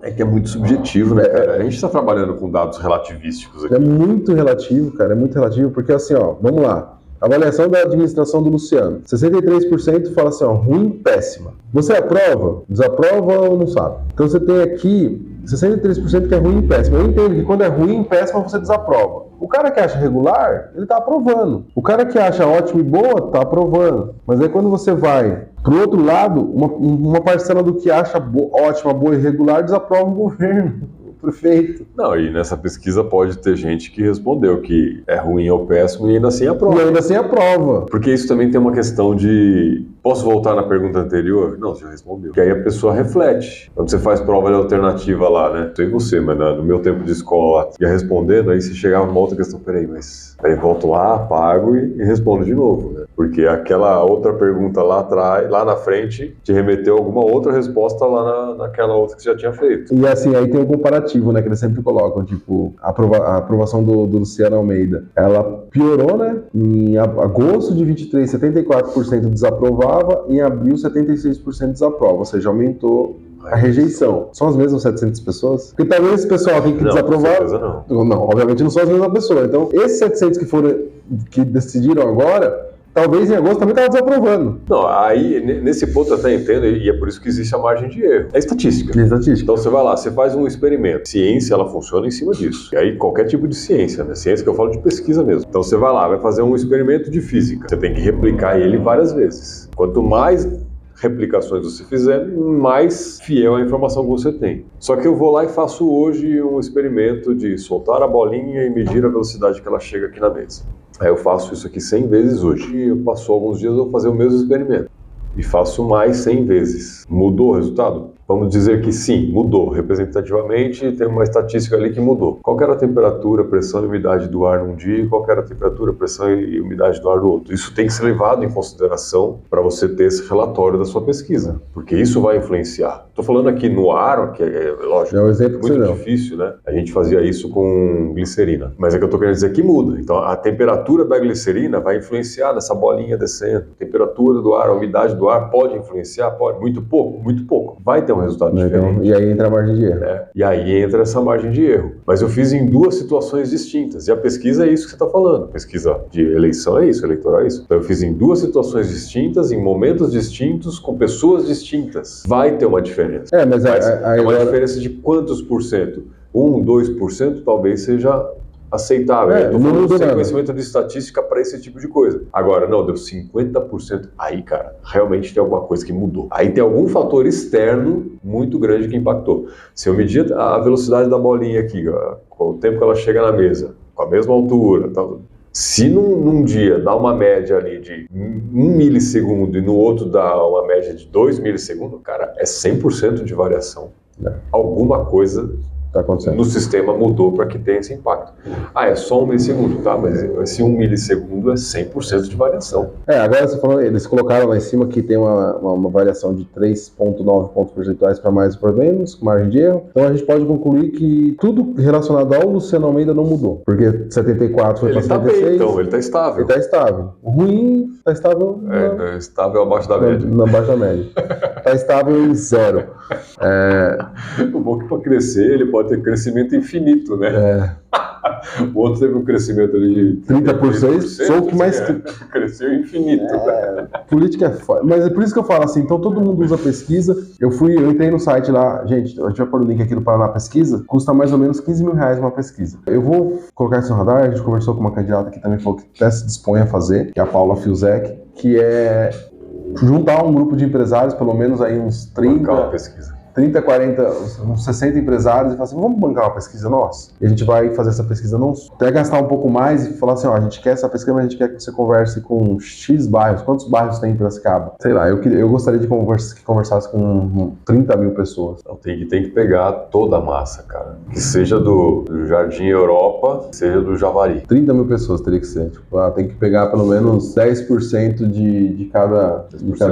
Speaker 1: É que é muito subjetivo, né, cara? A gente está trabalhando com dados relativísticos aqui.
Speaker 2: É muito relativo, cara. É muito relativo, porque assim, ó, vamos lá. Avaliação da administração do Luciano. 63% fala assim, ó, ruim, péssima. Você aprova? Desaprova ou não sabe? Então você tem aqui 63% que é ruim e péssima. Eu entendo que quando é ruim e péssima, você desaprova. O cara que acha regular, ele tá aprovando. O cara que acha ótimo e boa, tá aprovando. Mas aí quando você vai pro outro lado, uma parcela do que acha ótima, boa e regular, desaprova o governo. Prefeito.
Speaker 1: Não, e nessa pesquisa pode ter gente que respondeu que é ruim ou péssimo e ainda assim aprova.
Speaker 2: E ainda assim aprova.
Speaker 1: Porque isso também tem uma questão de... Posso voltar na pergunta anterior? Não, você já respondeu. Que aí a pessoa reflete. Quando você faz prova de alternativa lá, né? Não sei você, mas no meu tempo de escola, ia respondendo, aí você chegava numa outra questão, peraí, mas... Aí volto lá, apago e respondo de novo, né? Porque aquela outra pergunta lá atrás, lá na frente, te remeteu a alguma outra resposta lá naquela outra que você já tinha feito.
Speaker 2: E assim, aí tem um comparativo, né? Que eles sempre colocam, tipo, a aprovação do Luciano Almeida. Ela piorou, né? Em agosto de 23, 74% desaprovava, e em abril, 76% desaprova. Ou seja, aumentou a rejeição. São as mesmas 700 pessoas? Porque talvez esse pessoal aqui que desaprovaram... Não, obviamente não são as mesmas pessoas. Então, esses 700 que decidiram agora... Talvez em agosto também estava desaprovando.
Speaker 1: Não, aí nesse ponto eu até entendo, e é por isso que existe a margem de erro. É estatística.
Speaker 2: É estatística.
Speaker 1: Então você vai lá, você faz um experimento. Ciência, ela funciona em cima disso. E aí qualquer tipo de ciência, né? Ciência que eu falo de pesquisa mesmo. Então você vai lá, vai fazer um experimento de física. Você tem que replicar ele várias vezes. Quanto mais replicações você fizer, mais fiel a informação que você tem. Só que eu vou lá e faço hoje um experimento de soltar a bolinha e medir a velocidade que ela chega aqui na mesa. Aí eu faço isso aqui 100 vezes hoje. E passou alguns dias eu vou fazer o mesmo experimento. E faço mais 100 vezes. Mudou o resultado? Vamos dizer que sim, mudou. Representativamente, tem uma estatística ali que mudou. Qual que era a temperatura, pressão e umidade do ar num dia e qual que era a temperatura, pressão e umidade do ar do outro? Isso tem que ser levado em consideração para você ter esse relatório da sua pesquisa, porque isso vai influenciar. Estou falando aqui no ar, que é lógico, muito difícil, né? A gente fazia isso com glicerina. Mas é que eu estou querendo dizer que muda. Então, a temperatura da glicerina vai influenciar nessa bolinha descendo. A temperatura do ar, a umidade do ar pode influenciar? Pode. Muito pouco? Muito pouco. Vai ter um resultado diferente.
Speaker 2: Então, e aí entra a margem de erro.
Speaker 1: E aí entra essa margem de erro. Mas eu fiz em duas situações distintas. E a pesquisa é isso que você está falando. Pesquisa de eleição é isso, eleitoral é isso. Então eu fiz em duas situações distintas, em momentos distintos, com pessoas distintas. Vai ter uma diferença.
Speaker 2: Mas
Speaker 1: é uma diferença de quantos por cento? 1, 2% talvez seja aceitável. Eu tô falando sem conhecimento de estatística para esse tipo de coisa. Agora, não, deu 50%. Aí, cara, realmente tem alguma coisa que mudou. Aí tem algum fator externo muito grande que impactou. Se eu medir a velocidade da bolinha aqui, ó, com o tempo que ela chega na mesa, com a mesma altura, tal, se num dia dá uma média ali de 1 milissegundo e no outro dá uma média de 2 milissegundos, cara, é 100% de variação. Alguma coisa
Speaker 2: Tá acontecendo.
Speaker 1: no sistema mudou para que tenha esse impacto. É só 1 milissegundo, tá? Mas esse 1 milissegundo é 100% de variação.
Speaker 2: Agora você falou, eles colocaram lá em cima que tem uma variação de 3,9 pontos percentuais para mais ou para menos, com margem de erro. Então a gente pode concluir que tudo relacionado ao Luciano Almeida não mudou. Porque 74 foi para 76.
Speaker 1: Bem, então, ele tá estável.
Speaker 2: Ele tá estável. O ruim tá estável.
Speaker 1: Estável abaixo da média.
Speaker 2: Abaixo da média. Tá estável em 0.
Speaker 1: O bom é que para crescer, ele pode ter crescimento infinito, né? O outro teve um crescimento ali de
Speaker 2: 30%, sou o que mais
Speaker 1: cresceu infinito.
Speaker 2: Política é foda. Mas é por isso que eu falo assim, então todo mundo usa pesquisa. Eu entrei no site lá, gente, a gente vai pôr o link aqui do Paraná Pesquisa, custa mais ou menos R$15 mil uma pesquisa. Eu vou colocar isso no radar, a gente conversou com uma candidata que também falou que até se dispõe a fazer, que é a Paula Fiuzek, que é juntar um grupo de empresários, pelo menos aí uns 30, 40, uns 60 empresários e falar assim, vamos bancar uma pesquisa nossa? E a gente vai fazer essa pesquisa até gastar um pouco mais e falar assim, a gente quer essa pesquisa, mas a gente quer que você converse com X bairros. Quantos bairros tem em Piracicaba? Sei lá, eu gostaria de que conversasse com 30 mil pessoas.
Speaker 1: Então, tem que pegar toda a massa, cara. Que seja do Jardim Europa, seja do Javari.
Speaker 2: 30 mil pessoas teria que ser. Tipo, tem que pegar pelo menos 10% de cada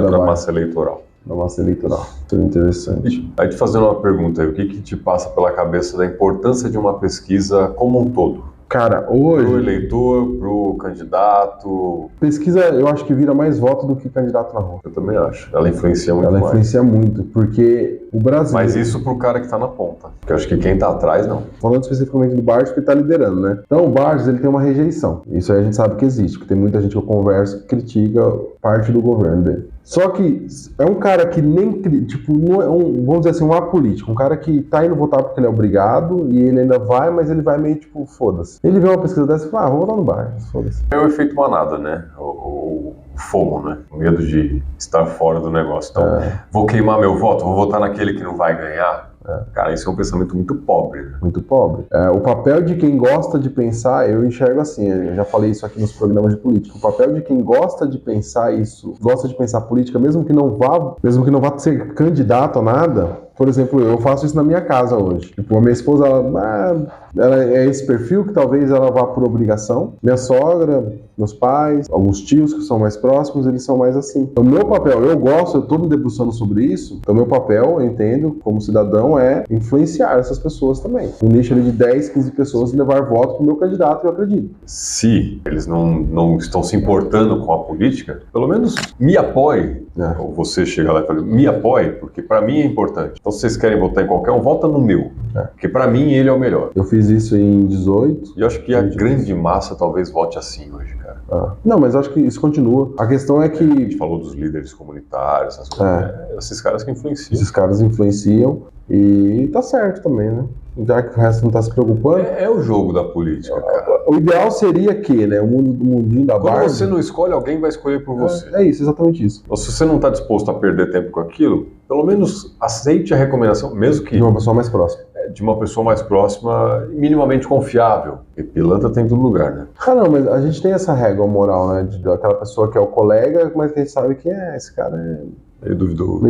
Speaker 1: da massa eleitoral.
Speaker 2: Da massa eleitoral. Seria interessante.
Speaker 1: Aí te fazendo uma pergunta aí, o que te passa pela cabeça da importância de uma pesquisa como um todo?
Speaker 2: Cara, hoje...
Speaker 1: Pro eleitor, pro candidato...
Speaker 2: Pesquisa, eu acho que vira mais voto do que candidato na rua.
Speaker 1: Eu também acho. Ela influencia muito mais.
Speaker 2: Ela influencia muito, porque o Brasil...
Speaker 1: Mas isso pro cara que tá na ponta. Porque eu acho que quem tá atrás, não.
Speaker 2: Falando especificamente do Barges, porque ele tá liderando, né? Então, o Barges, ele tem uma rejeição. Isso aí a gente sabe que existe, porque tem muita gente que eu converso que critica parte do governo dele. Só que é um cara que nem, tipo, não é vamos dizer assim, um apolítico. Um cara que tá indo votar porque ele é obrigado e ele ainda vai, mas ele vai meio tipo, foda-se. Ele vê uma pesquisa dessa e fala, vou votar no Barges, foda-se.
Speaker 1: É o efeito manada, né? O FOMO, né? O medo de estar fora do negócio. Então, vou queimar meu voto, vou votar naquele que não vai ganhar. Cara, isso é um pensamento muito pobre. Né?
Speaker 2: Muito pobre. O papel de quem gosta de pensar, eu enxergo assim, eu já falei isso aqui nos programas de política, o papel de quem gosta de pensar isso, gosta de pensar política, mesmo que não vá ser candidato a nada. Por exemplo, eu faço isso na minha casa hoje. Tipo, a minha esposa, ela é esse perfil que talvez ela vá por obrigação. Minha sogra, meus pais, alguns tios que são mais próximos, eles são mais assim. Então, meu papel, eu tô me debruçando sobre isso. Então, meu papel, eu entendo, como cidadão, é influenciar essas pessoas também. Um nicho ali de 10, 15 pessoas e levar voto pro meu candidato, eu acredito. Se
Speaker 1: eles não estão se importando com a política, pelo menos me apoie. Ou você chega lá e fala, me apoie, porque para mim é importante. Então, se vocês querem votar em qualquer um, vota no meu. Porque para mim ele é o melhor.
Speaker 2: Eu fiz isso em 18.
Speaker 1: E eu acho que a grande massa talvez vote assim hoje, cara.
Speaker 2: Não, mas acho que isso continua. A questão é que...
Speaker 1: A gente falou dos líderes comunitários, essas coisas. Esses caras que influenciam.
Speaker 2: Esses caras influenciam e tá certo também, né? Já que o resto não tá se preocupando.
Speaker 1: É o jogo da política, cara.
Speaker 2: O ideal seria que, né? O mundinho da
Speaker 1: Quando você não escolhe, alguém vai escolher por você.
Speaker 2: É isso, exatamente isso.
Speaker 1: Então, se você não tá disposto a perder tempo com aquilo, pelo menos aceite a recomendação, mesmo que...
Speaker 2: De uma pessoa mais próxima.
Speaker 1: De uma pessoa mais próxima, minimamente confiável. E pilantra tem em todo lugar, né?
Speaker 2: Não, mas a gente tem essa régua moral, né? Daquela pessoa que é o colega, mas que a gente sabe que esse cara é...
Speaker 1: Meio duvidoso.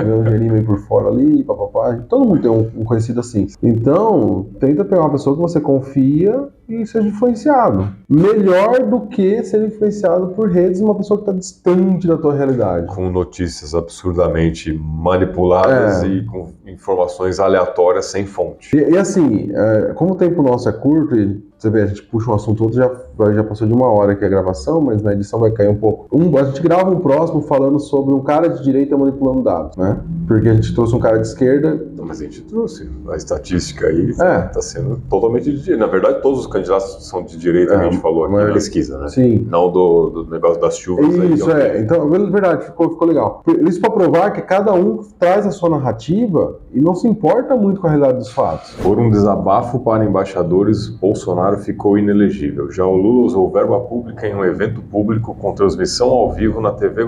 Speaker 2: Meu gelinho meio por fora ali, papapá. Todo mundo tem um conhecido assim. Então, tenta pegar uma pessoa que você confia e seja influenciado. Melhor do que ser influenciado por redes de uma pessoa que está distante da tua realidade.
Speaker 1: Com notícias absurdamente manipuladas e com informações aleatórias sem fonte.
Speaker 2: E assim, como o tempo nosso é curto, e você vê, a gente puxa um assunto outro, já passou de 1 hora aqui a gravação, mas na edição vai cair um pouco. A gente grava um próximo falando sobre um cara de direita manipulando dados, né? Porque a gente trouxe um cara de esquerda.
Speaker 1: Não, mas a gente trouxe. A estatística aí está sendo totalmente de direita. Na verdade, todos os candidatos são de direita, que a gente falou aqui na pesquisa, né?
Speaker 2: Sim.
Speaker 1: Não do negócio das chuvas.
Speaker 2: Isso, aí, Então, é verdade, ficou legal. Isso para provar que cada um traz a sua narrativa e não se importa muito com a realidade dos fatos.
Speaker 1: Por um desabafo para embaixadores, Bolsonaro ficou inelegível. Já o Lula usou verba pública em um evento público com transmissão ao vivo na TV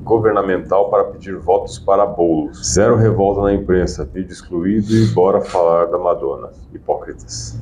Speaker 1: governamental para pedir votos para Boulos. Zero revolta na imprensa, vídeo excluído e bora falar da Madonna. Hipócritas.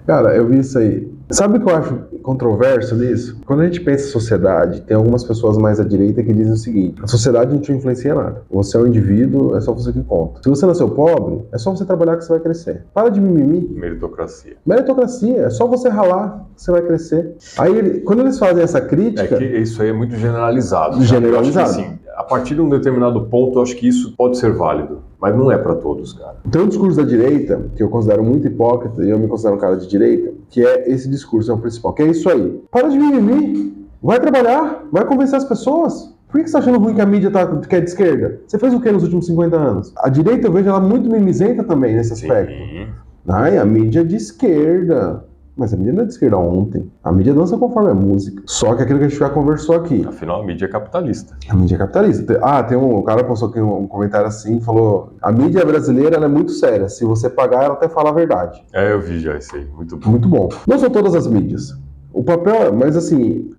Speaker 2: Cara, eu vi isso aí. Sabe o que eu acho controverso nisso? Quando a gente pensa em sociedade, tem algumas pessoas mais à direita que dizem o seguinte: a sociedade não te influencia nada. Você é um indivíduo, é só você que conta. Se você nasceu pobre, é só você trabalhar que você vai crescer. Para de mimimi.
Speaker 1: Meritocracia.
Speaker 2: Meritocracia, é só você ralar que você vai crescer. Aí, quando eles fazem essa crítica...
Speaker 1: É que isso aí é muito generalizado.
Speaker 2: Generalizado.
Speaker 1: Eu acho que, assim, a partir de um determinado ponto, eu acho que isso pode ser válido. Mas não é para todos, cara.
Speaker 2: Tem um discurso da direita, que eu considero muito hipócrita, e eu me considero um cara de direita, que é esse discurso, é o principal, que é isso aí. Para de mimimi, vai trabalhar, vai convencer as pessoas. Por que você tá achando ruim que a mídia que é de esquerda? Você fez o que nos últimos 50 anos? A direita, eu vejo ela muito mimizenta também nesse aspecto.
Speaker 1: Sim.
Speaker 2: Ai, a mídia é de esquerda. Mas a mídia não é de esquerda ontem. A mídia dança conforme a música. Só que aquilo que a gente já conversou aqui.
Speaker 1: Afinal, a mídia é capitalista.
Speaker 2: A mídia é capitalista. Tem um cara que postou aqui um comentário assim, falou: a mídia brasileira ela é muito séria. Se você pagar, ela até fala a verdade.
Speaker 1: Eu vi já isso aí. Muito bom.
Speaker 2: Muito bom. Não são todas as mídias. O papel, mas assim...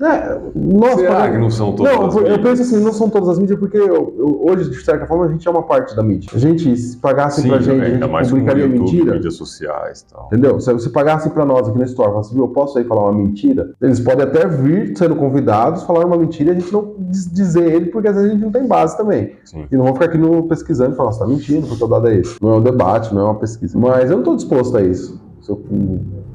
Speaker 1: Será que não são todas as mídias?
Speaker 2: Eu penso assim, não são todas as mídias, porque hoje, de certa forma, a gente é uma parte da mídia. A gente, se pagassem pra gente, a gente publicaria mentira.
Speaker 1: Mídias sociais e tal.
Speaker 2: Entendeu? Se pagassem pra nós aqui na Store, falassem, eu posso aí falar uma mentira? Eles podem até vir sendo convidados, falar uma mentira e a gente não dizer ele, porque às vezes a gente não tem base também.
Speaker 1: Sim.
Speaker 2: E não vão ficar aqui pesquisando e falar, você tá mentindo, porque o dado é esse. Não é um debate, não é uma pesquisa. Mas eu não tô disposto a isso. Se eu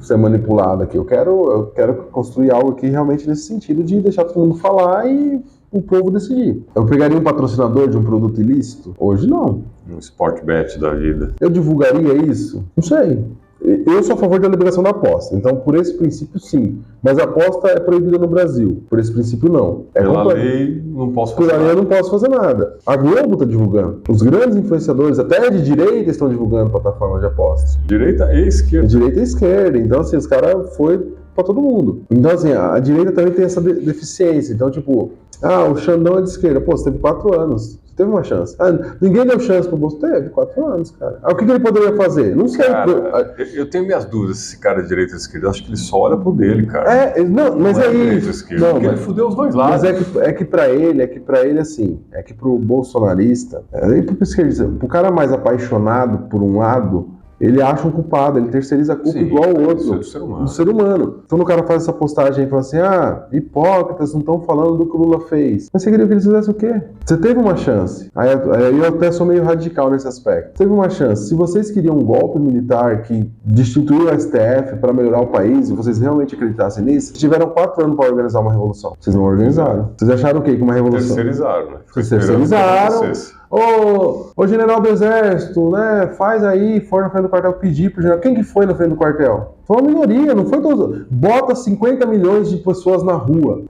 Speaker 2: ser manipulado aqui. Eu quero construir algo aqui realmente nesse sentido de deixar todo mundo falar e o povo decidir. Eu pegaria um patrocinador de um produto ilícito? Hoje não.
Speaker 1: Um Sportbet da vida.
Speaker 2: Eu divulgaria isso? Não sei. Eu sou a favor da liberação da aposta, então por esse princípio sim, mas a aposta é proibida no Brasil, por esse princípio não.
Speaker 1: Pela lei não posso fazer
Speaker 2: nada. Pela lei eu não posso fazer nada. A Globo está divulgando, os grandes influenciadores, até de direita, estão divulgando plataformas de apostas.
Speaker 1: Direita e esquerda.
Speaker 2: Direita e esquerda, então assim, os caras foi para todo mundo. Então assim, a direita também tem essa deficiência, então tipo, o Xandão é de esquerda, pô, você teve 4 anos. Teve uma chance. Ninguém deu chance pro Bolsonaro? Teve 4 anos, cara. O que ele poderia fazer? Não sei.
Speaker 1: Cara, eu tenho minhas dúvidas se esse cara é direita ou esquerda. Eu acho que ele só olha pro dele, cara.
Speaker 2: Mas
Speaker 1: não
Speaker 2: é
Speaker 1: direita ou
Speaker 2: isso.
Speaker 1: Esquerda, porque ele fudeu os dois lados.
Speaker 2: Mas é que pra ele assim, é que pro bolsonarista, e pro esquerdista, pro cara mais apaixonado por um lado, ele acha um culpado, ele terceiriza a culpa igual ao outro. Do ser humano. Então o cara faz essa postagem e fala assim, hipócritas não estão falando do que o Lula fez. Mas você queria que eles fizessem o quê? Você teve uma chance. Aí eu até sou meio radical nesse aspecto. Teve uma chance. Se vocês queriam um golpe militar que destituiu o STF para melhorar o país, e vocês realmente acreditassem nisso, tiveram 4 anos para organizar uma revolução. Vocês não organizaram. Vocês acharam o quê com uma revolução?
Speaker 1: Terceirizaram, né?
Speaker 2: Vocês terceirizaram. Ô general do exército, né? Faz aí, for na frente do quartel pedir pro general. Quem que foi na frente do quartel? Foi uma minoria, não foi todos. Bota 50 milhões de pessoas na rua.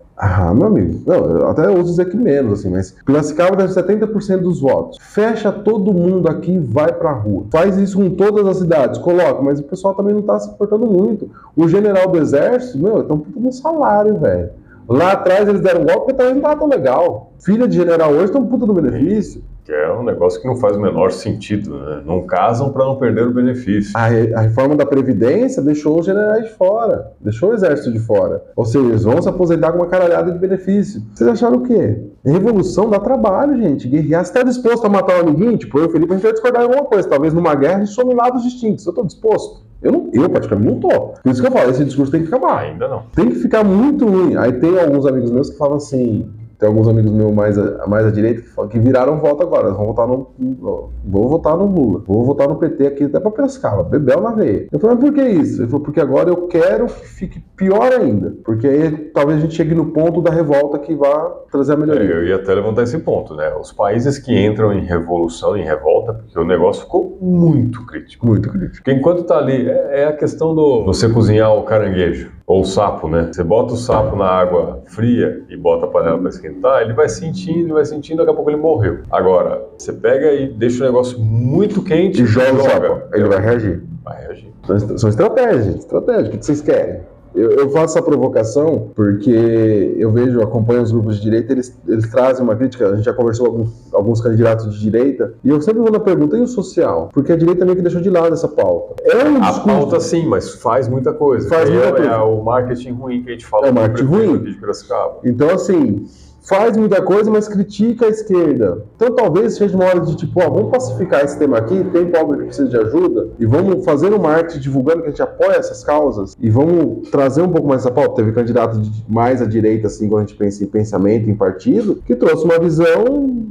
Speaker 2: Meu amigo, não, eu até uso dizer que menos, assim, mas Piracicaba deve 70% dos votos. Fecha todo mundo aqui e vai pra rua. Faz isso com todas as cidades, coloca, mas o pessoal também não tá se portando muito. O general do exército, estão puto no salário, velho. Lá atrás eles deram golpe porque também não tá tão legal. Filha de general hoje estão puta no benefício.
Speaker 1: Que é um negócio que não faz o menor sentido, né? Não casam para não perder o benefício.
Speaker 2: A reforma da Previdência deixou os generais de fora, deixou o exército de fora. Ou seja, eles vão se aposentar com uma caralhada de benefício. Vocês acharam o quê? Revolução dá trabalho, gente. Guerrear, você tá disposto a matar um amiguinho? Tipo, eu e o Felipe, a gente vai discordar de alguma coisa. Talvez numa guerra a gente some lados distintos. Eu tô disposto. Eu praticamente não tô. Por isso que eu falo, esse discurso tem que acabar.
Speaker 1: Ainda não.
Speaker 2: Tem que ficar muito ruim. Aí tem alguns amigos meus que falam assim... Tem alguns amigos meus mais à direita que viraram voto agora. Eles vão votar vou votar no Lula. Vou votar no PT aqui até pra Piracicaba. Bebel na veia. Eu falei, mas por que isso? Ele falou, porque agora eu quero que fique pior ainda. Porque aí talvez a gente chegue no ponto da revolta que vá trazer a melhoria.
Speaker 1: Eu ia até levantar esse ponto, né? Os países que entram em revolução, em revolta, porque o negócio ficou muito crítico.
Speaker 2: Muito crítico.
Speaker 1: Porque enquanto tá ali, é a questão do você cozinhar o caranguejo. Ou o sapo, né? Você bota o sapo na água fria e bota a panela para esquentar, ele vai sentindo, daqui a pouco ele morreu. Agora, você pega e deixa o negócio muito quente
Speaker 2: e joga o sapo. Ele vai reagir.
Speaker 1: Vai reagir.
Speaker 2: São estratégias, gente. Estratégia. O que vocês querem? Eu faço essa provocação porque eu acompanho os grupos de direita, eles trazem uma crítica. A gente já conversou com alguns candidatos de direita, e eu sempre vou na pergunta, e o social? Porque a direita meio que deixou de lado essa pauta.
Speaker 1: A pauta sim, mas faz muita coisa. É o marketing ruim que a gente fala.
Speaker 2: É o marketing ruim.
Speaker 1: De Piracicaba.
Speaker 2: Então, assim, faz muita coisa, mas critica a esquerda. Então talvez seja uma hora de tipo, vamos pacificar esse tema aqui, tem pobre que precisa de ajuda, e vamos fazer um marketing divulgando que a gente apoia essas causas, e vamos trazer um pouco mais essa pauta. Teve candidato mais à direita, assim, quando a gente pensa em pensamento, em partido, que trouxe uma visão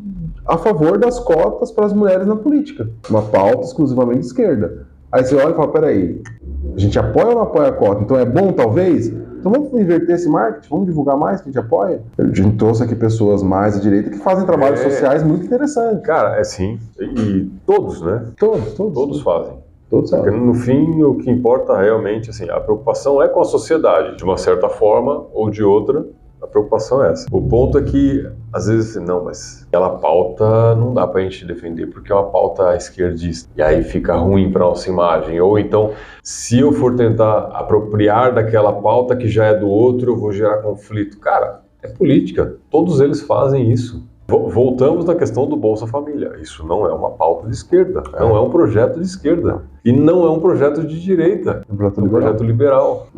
Speaker 2: a favor das cotas para as mulheres na política. Uma pauta exclusivamente de esquerda. Aí você olha e fala, peraí, a gente apoia ou não apoia a cota? Então é bom, talvez? Então vamos inverter esse marketing, vamos divulgar mais que a gente apoia? A gente trouxe aqui pessoas mais à direita que fazem trabalhos sociais muito interessantes.
Speaker 1: Cara, é sim. E todos, né? Todos fazem.
Speaker 2: Porque
Speaker 1: no fim, o que importa realmente, assim, a preocupação é com a sociedade, de uma certa forma ou de outra. A preocupação é essa. O ponto é que, às vezes, não, mas aquela pauta não dá pra gente defender, porque é uma pauta esquerdista. E aí fica ruim pra nossa imagem. Ou então, se eu for tentar apropriar daquela pauta que já é do outro, eu vou gerar conflito. Cara, é política. Todos eles fazem isso. Voltamos na questão do Bolsa Família. Isso não é uma pauta de esquerda. Não é um projeto de esquerda. E não é um projeto de direita. É um projeto liberal.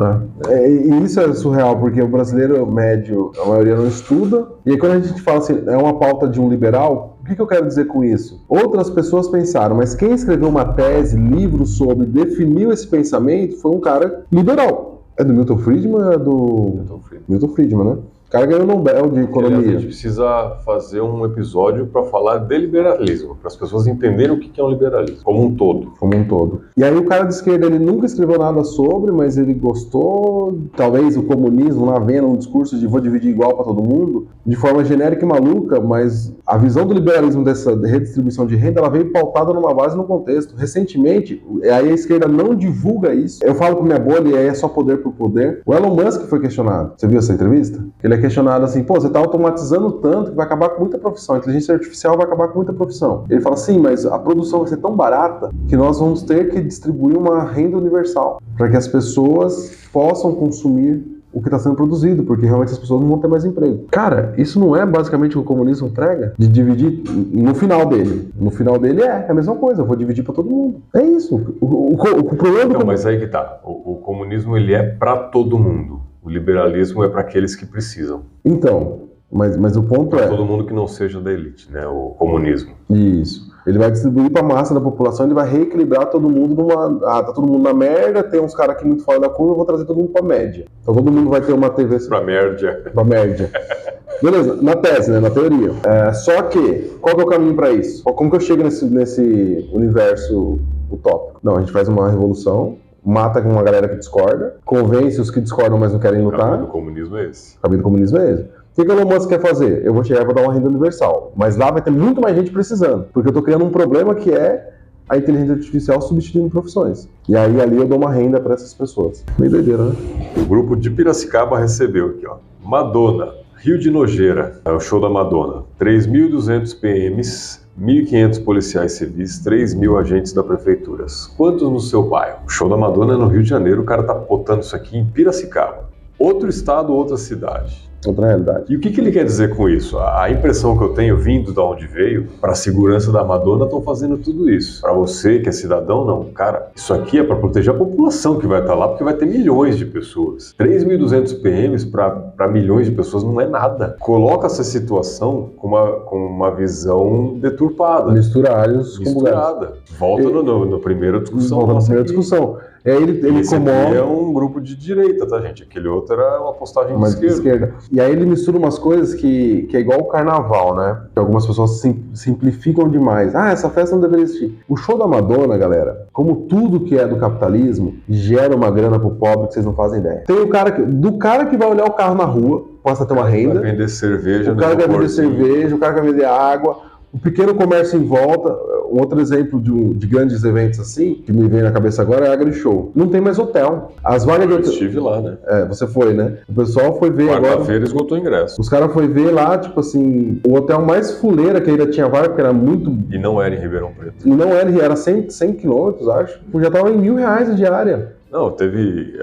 Speaker 2: E isso é surreal, porque o brasileiro médio, a maioria não estuda. E aí quando a gente fala assim, é uma pauta de um liberal, o que eu quero dizer com isso? Outras pessoas pensaram, mas quem escreveu uma tese, livro sobre, definiu esse pensamento, foi um cara liberal. É do Milton Friedman? É do... Milton Friedman, né? O cara ganhou o Nobel de Economia.
Speaker 1: A gente precisa fazer um episódio para falar de liberalismo, para as pessoas entenderem o que é um liberalismo, como um todo.
Speaker 2: E aí o cara de esquerda, ele nunca escreveu nada sobre, mas ele gostou, talvez o comunismo lá venha num discurso de vou dividir igual para todo mundo, de forma genérica e maluca, mas a visão do liberalismo dessa redistribuição de renda, ela veio pautada numa base, num contexto. Recentemente, aí a esquerda não divulga isso. Eu falo com minha bolha e aí é só poder por poder. O Elon Musk foi questionado. Você viu essa entrevista? Ele é questionado assim, você está automatizando tanto que vai acabar com muita profissão. A inteligência artificial vai acabar com muita profissão. Ele fala assim, mas a produção vai ser tão barata que nós vamos ter que distribuir uma renda universal para que as pessoas possam consumir o que está sendo produzido, porque realmente as pessoas não vão ter mais emprego. Cara, isso não é basicamente o que o comunismo prega? De dividir no final dele. No final dele é a mesma coisa, eu vou dividir para todo mundo. É isso. O problema
Speaker 1: então, mas aí que tá. O comunismo, ele é para todo mundo. O liberalismo é para aqueles que precisam.
Speaker 2: Então, mas o ponto é...
Speaker 1: todo mundo que não seja da elite, né? O comunismo.
Speaker 2: Isso. Ele vai distribuir para a massa da população, ele vai reequilibrar todo mundo numa... tá todo mundo na merda, tem uns caras aqui muito fora da curva, eu vou trazer todo mundo para média. Então todo mundo vai ter uma TV...
Speaker 1: Para média.
Speaker 2: Para média. Beleza, na tese, né? Na teoria. Só que, qual que é o caminho para isso? Como que eu chego nesse universo utópico? Não, a gente faz uma revolução, mata uma galera que discorda, convence os que discordam, mas não querem lutar. O
Speaker 1: caminho do comunismo é esse.
Speaker 2: O caminho do comunismo é esse. O que o Elon Musk quer fazer? Eu vou chegar e vou dar uma renda universal. Mas lá vai ter muito mais gente precisando. Porque eu estou criando um problema que é a inteligência artificial substituindo profissões. E aí ali eu dou uma renda para essas pessoas. Meio doideira, né?
Speaker 1: O grupo de Piracicaba recebeu aqui, ó. Madonna, Rio de Nojeira. É o show da Madonna. 3.200 PMs, 1.500 policiais civis, 3.000 agentes da prefeitura. Quantos no seu bairro? O show da Madonna é no Rio de Janeiro, o cara tá botando isso aqui em Piracicaba. Outro estado, outra cidade.
Speaker 2: Outra realidade.
Speaker 1: E o que ele quer dizer com isso? A impressão que eu tenho, vindo de onde veio, para a segurança da Madonna, estão fazendo tudo isso. Para você que é cidadão, não. Cara, isso aqui é para proteger a população que vai estar lá, porque vai ter milhões de pessoas. 3.200 PMs para milhões de pessoas não é nada. Coloca essa situação com uma visão deturpada.
Speaker 2: Misturada.
Speaker 1: Volta na primeira discussão.
Speaker 2: Volta na primeira discussão. Ele
Speaker 1: esse aqui é um grupo de direita, tá, gente? Aquele outro era uma postagem de esquerda.
Speaker 2: E aí ele mistura umas coisas que é igual o carnaval, né? Que algumas pessoas simplificam demais. Essa festa não deveria existir. O show da Madonna, galera, como tudo que é do capitalismo, gera uma grana pro pobre que vocês não fazem ideia. Tem o cara que vai olhar o carro na rua, possa ter uma renda.
Speaker 1: Vai vender cerveja.
Speaker 2: O cara vai vender cerveja, o cara vai vender água. O pequeno comércio em volta. Um outro exemplo de grandes eventos assim, que me vem na cabeça agora, é a AgriShow. Não tem mais hotel. As vagas de hotel...
Speaker 1: estive lá, né?
Speaker 2: Você foi, né? O pessoal foi ver agora...
Speaker 1: Quarta-feira esgotou o ingresso.
Speaker 2: Os caras foram ver lá, tipo assim, o hotel mais fuleira que ainda tinha vaga, porque era muito...
Speaker 1: E não era em Ribeirão Preto.
Speaker 2: E não era 100 quilômetros, acho. Já tava em R$1.000 a diária.
Speaker 1: Não, teve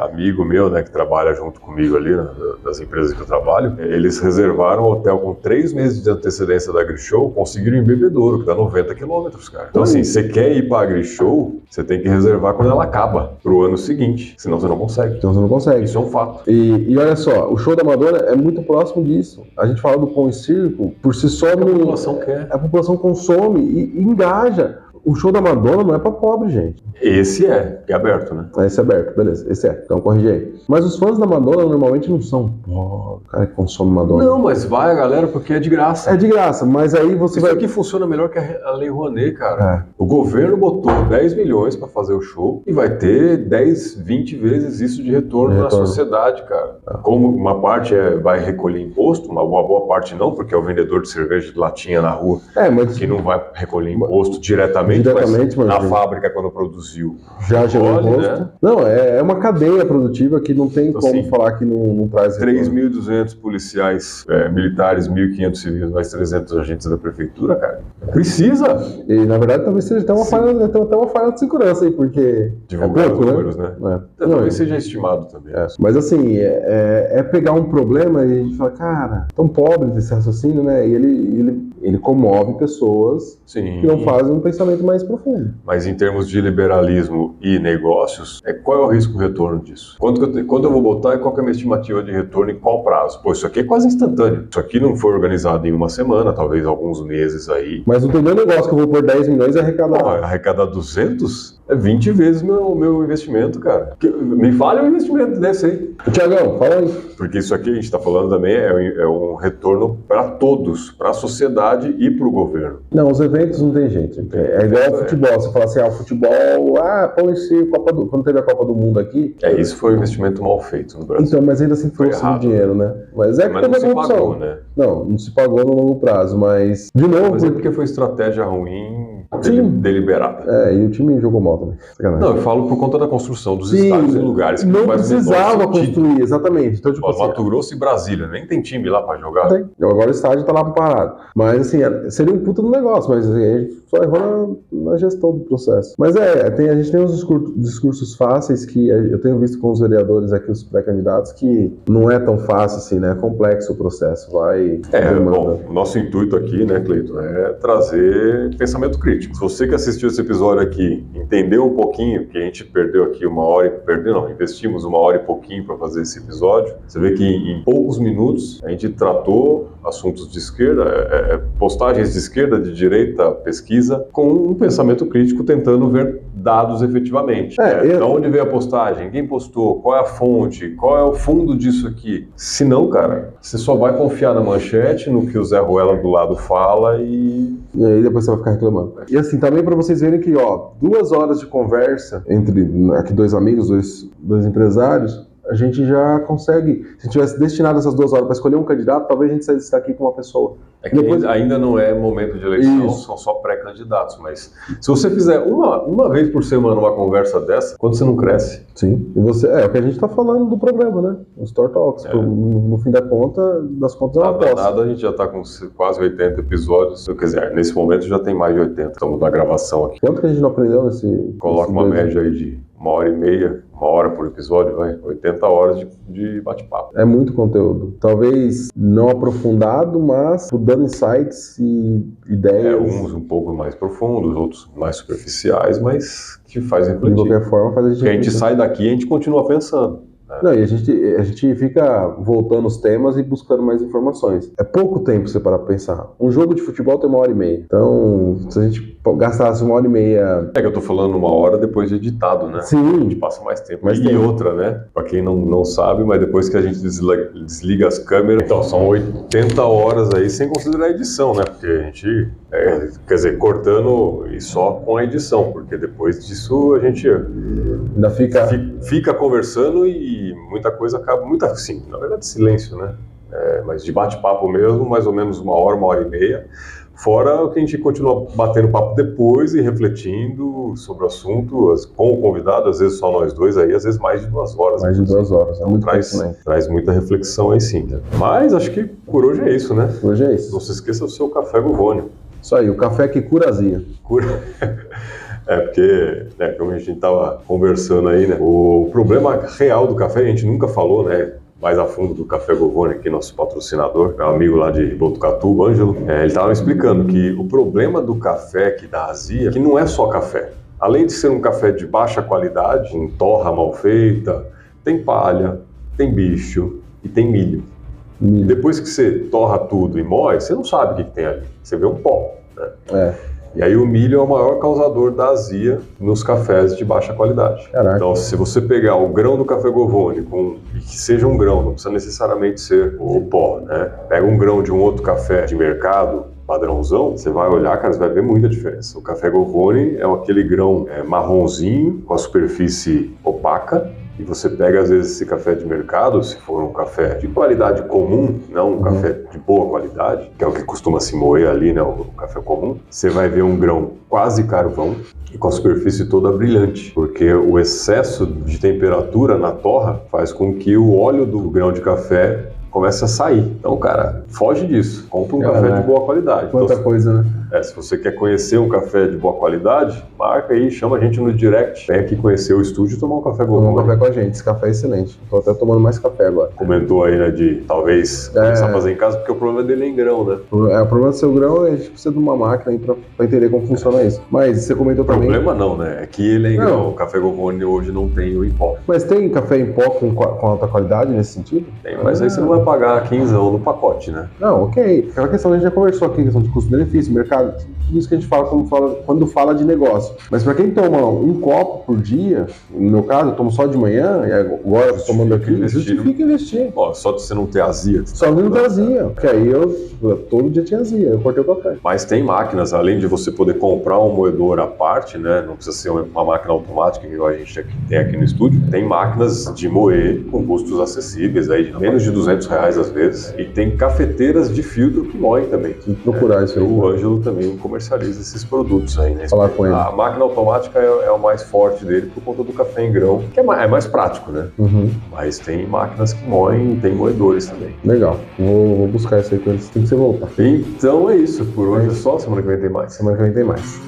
Speaker 1: amigo meu, né, que trabalha junto comigo ali, das empresas que eu trabalho, eles reservaram um hotel com 3 meses de antecedência da AgriShow, conseguiram em Bebedouro, que dá 90 quilômetros, cara. Então, assim, você quer ir pra AgriShow, você tem que reservar quando ela acaba, pro ano seguinte, senão você não consegue.
Speaker 2: Então você não consegue.
Speaker 1: Isso é um fato.
Speaker 2: E olha só, o show da Madonna é muito próximo disso. A gente fala do Pão e Circo, por si só...
Speaker 1: A população quer.
Speaker 2: A população consome e engaja. O show da Madonna não é pra pobre, gente.
Speaker 1: Esse é aberto, né?
Speaker 2: Esse é aberto, beleza. Esse é, então corrige aí. Mas os fãs da Madonna normalmente não são o cara que consome Madonna.
Speaker 1: Não, mas vai a galera porque é de graça.
Speaker 2: É de graça, mas aí você vai...
Speaker 1: Isso aqui funciona melhor que a Lei Rouanet, cara. O governo botou 10 milhões pra fazer o show e vai ter 10, 20 vezes isso de retorno na sociedade, cara. Como uma parte vai recolher imposto, uma boa parte não, porque é o vendedor de cerveja de latinha na rua que não vai recolher imposto diretamente, mas na fábrica quando produziu.
Speaker 2: Já gerou imposto. Né? Não, é uma cadeia produtiva que não tem
Speaker 1: então,
Speaker 2: como falar que não traz retorno.
Speaker 1: 3.200 policiais militares, 1.500 civis, mais 300 agentes da prefeitura, cara. Precisa!
Speaker 2: E na verdade talvez seja até uma falha de segurança aí, porque
Speaker 1: divulgar os números, né? Talvez seja estimado também.
Speaker 2: Mas assim, é pegar um problema e a gente fala, cara, tão pobre desse raciocínio, né? E ele comove pessoas que não fazem um pensamento mais profundo.
Speaker 1: Mas em termos de liberalismo e negócios, qual é o risco-retorno disso? Quanto eu vou botar e qual que é a minha estimativa de retorno e qual prazo? Pô, isso aqui é quase instantâneo. Isso aqui não foi organizado em uma semana, talvez alguns meses aí.
Speaker 2: Mas o primeiro negócio que eu vou pôr 10 milhões é arrecadar.
Speaker 1: Arrecadar 200 é 20 vezes meu investimento, cara. Me fale um investimento desse aí.
Speaker 2: Tiagão, fala aí.
Speaker 1: Porque isso aqui a gente está falando também é um retorno para todos, para a sociedade e para o governo.
Speaker 2: Não, os eventos não tem jeito. É igual ao futebol. Você fala assim, o futebol, Pão e Circo, quando teve a Copa do Mundo aqui...
Speaker 1: Isso foi um investimento mal feito no Brasil.
Speaker 2: Então, mas ainda assim foi o dinheiro, né? Mas que
Speaker 1: não se pagou, né?
Speaker 2: Não se pagou no longo prazo, mas... De novo...
Speaker 1: Mas é porque foi estratégia ruim, deliberada.
Speaker 2: E o time jogou mal também. Sacanagem.
Speaker 1: Não, eu falo por conta da construção dos estádios em lugares que
Speaker 2: não precisava construir, exatamente. Então, tipo,
Speaker 1: Mato Grosso e Brasília, nem tem time lá pra jogar.
Speaker 2: Agora o estádio tá lá parado. Mas assim, seria um puta do negócio, mas assim, a gente só errou na gestão do processo. Mas a gente tem uns discursos fáceis que eu tenho visto com os vereadores aqui, os pré-candidatos, que não é tão fácil assim, né? É complexo o processo.
Speaker 1: Bom, o nosso intuito aqui, né, Cleiton, é trazer pensamento crítico. Se você que assistiu esse episódio aqui entendeu um pouquinho, que a gente perdeu aqui investimos 1 hora e pouquinho para fazer esse episódio, você vê que em poucos minutos a gente tratou assuntos de esquerda, postagens de esquerda, de direita, pesquisa, com um pensamento crítico tentando ver dados efetivamente. De onde veio a postagem? Quem postou? Qual é a fonte? Qual é o fundo disso aqui? Se não, cara, você só vai confiar na manchete, no que o Zé Ruela do lado fala e
Speaker 2: aí depois você vai ficar reclamando. E assim, também para vocês verem que, 2 horas de conversa entre aqui 2 amigos, dois empresários, a gente já consegue, se a gente tivesse destinado essas 2 horas para escolher um candidato, talvez a gente saísse daqui com uma pessoa.
Speaker 1: Que ainda não é momento de eleição, são só pré-candidatos, mas se você fizer uma vez por semana uma conversa dessa, quando você não cresce?
Speaker 2: Sim, e é o que a gente está falando do programa, né? Os Store Talks, no fim das contas é uma aposta.
Speaker 1: A gente já está com quase 80 episódios, quer dizer, nesse momento já tem mais de 80, estamos na gravação aqui.
Speaker 2: Quanto que a gente não aprendeu nesse...
Speaker 1: Coloca uma média aí de 1h30, 1 hora por episódio, 80 horas de bate-papo.
Speaker 2: É muito conteúdo. Talvez não aprofundado, mas dando insights e ideias.
Speaker 1: Uns um pouco mais profundos, outros mais superficiais, mas que faz refletir.
Speaker 2: De qualquer forma, faz a gente...
Speaker 1: Porque a gente sai daqui e a gente continua pensando.
Speaker 2: Não, e a gente fica voltando os temas e buscando mais informações. É pouco tempo você parar pra pensar. Um jogo de futebol tem 1h30. Então, se a gente gastasse 1h30...
Speaker 1: Que eu tô falando 1 hora depois de editado, né?
Speaker 2: Sim.
Speaker 1: A gente passa mais tempo. Outra, né? Pra quem não sabe, mas depois que a gente desliga as câmeras... Então, são 80 horas aí, sem considerar a edição, né? Porque a gente... quer dizer, cortando e só com a edição. Porque depois disso a gente...
Speaker 2: Ainda
Speaker 1: fica conversando e muita coisa acaba... Assim, na verdade, silêncio, né? Mas de bate-papo mesmo, mais ou menos 1 hora, 1h30. Fora o que a gente continua batendo papo depois e refletindo sobre o assunto com o convidado, às vezes só nós dois aí, às vezes mais de 2 horas.
Speaker 2: Mais de 2 horas,
Speaker 1: então, traz muita reflexão aí sim. Né? Mas acho que por hoje é isso, né?
Speaker 2: Hoje é isso.
Speaker 1: Não se esqueça do seu café Guvoni.
Speaker 2: Isso aí, o café que cura azia.
Speaker 1: Porque, né, como a gente estava conversando aí, né, o problema real do café, a gente nunca falou, né, mais a fundo do Café Govone, aqui, nosso patrocinador, meu amigo lá de Botucatu, o Ângelo, ele estava me explicando que o problema do café que dá azia, que não é só café. Além de ser um café de baixa qualidade, com torra mal feita, tem palha, tem bicho e tem milho. E depois que você torra tudo e moe, você não sabe o que tem ali. Você vê um pó, né? E aí o milho é o maior causador da azia nos cafés de baixa qualidade.
Speaker 2: Caraca.
Speaker 1: Então, se você pegar o grão do Café Govone, e que seja um grão, não precisa necessariamente ser o pó, né? Pega um grão de um outro café de mercado, padrãozão, você vai olhar, cara, você vai ver muita diferença. O Café Govone é aquele grão marronzinho, com a superfície opaca, e você pega, às vezes, esse café de mercado, se for um café de qualidade comum, não um café de boa qualidade, que é o que costuma se moer ali, né, o café comum, você vai ver um grão quase carvão e com a superfície toda brilhante, porque o excesso de temperatura na torra faz com que o óleo do grão de café comece a sair. Então, cara, foge disso. Compra um café de boa qualidade.
Speaker 2: Quanta coisa, né?
Speaker 1: Se você quer conhecer um café de boa qualidade, marca aí, chama a gente no direct. Vem aqui conhecer o estúdio e tomar um café Govone.
Speaker 2: Tomar um café com a gente. Esse café é excelente. Tô até tomando mais café agora.
Speaker 1: Comentou aí, né, de talvez começar a fazer em casa, porque o problema dele é em grão, né?
Speaker 2: O problema do seu grão é que a gente precisa de uma máquina aí pra entender como funciona isso. Mas você comentou também...
Speaker 1: Problema não, né? É que ele é em grão. O café Govone hoje não tem o em pó.
Speaker 2: Mas tem café em pó com alta qualidade nesse sentido?
Speaker 1: Tem, mas aí você não vai pagar 15 € no pacote, né?
Speaker 2: Não, ok. Aquela questão que a gente já conversou aqui, questão de custo-benefício, mercado, tudo isso que a gente fala quando fala de negócio. Mas para quem toma um copo por dia, no meu caso, eu tomo só de manhã, e agora eu tô tomando aqui, justifica investir.
Speaker 1: Ó, só de você não ter azia.
Speaker 2: Só de não ter azia, porque aí eu todo dia tinha azia, eu cortei o café.
Speaker 1: Mas tem máquinas, além de você poder comprar um moedor à parte, né? Não precisa ser uma máquina automática, que a gente tem aqui no estúdio. Tem máquinas de moer com custos acessíveis, aí de menos de R$200 às vezes. E tem cafeteiras de filtro que moem também.
Speaker 2: Tem que procurar isso aí.
Speaker 1: O Ângelo também comercializa esses produtos aí, né?
Speaker 2: Falar com ele.
Speaker 1: A máquina automática é o mais forte dele por conta do café em grão, que é mais prático, né? Mas tem máquinas que moem e tem moedores também.
Speaker 2: Legal. Vou buscar isso aí com eles. Tem que você voltar.
Speaker 1: Então é isso. Por hoje é só. Semana que vem tem mais.
Speaker 2: Semana que vem tem mais.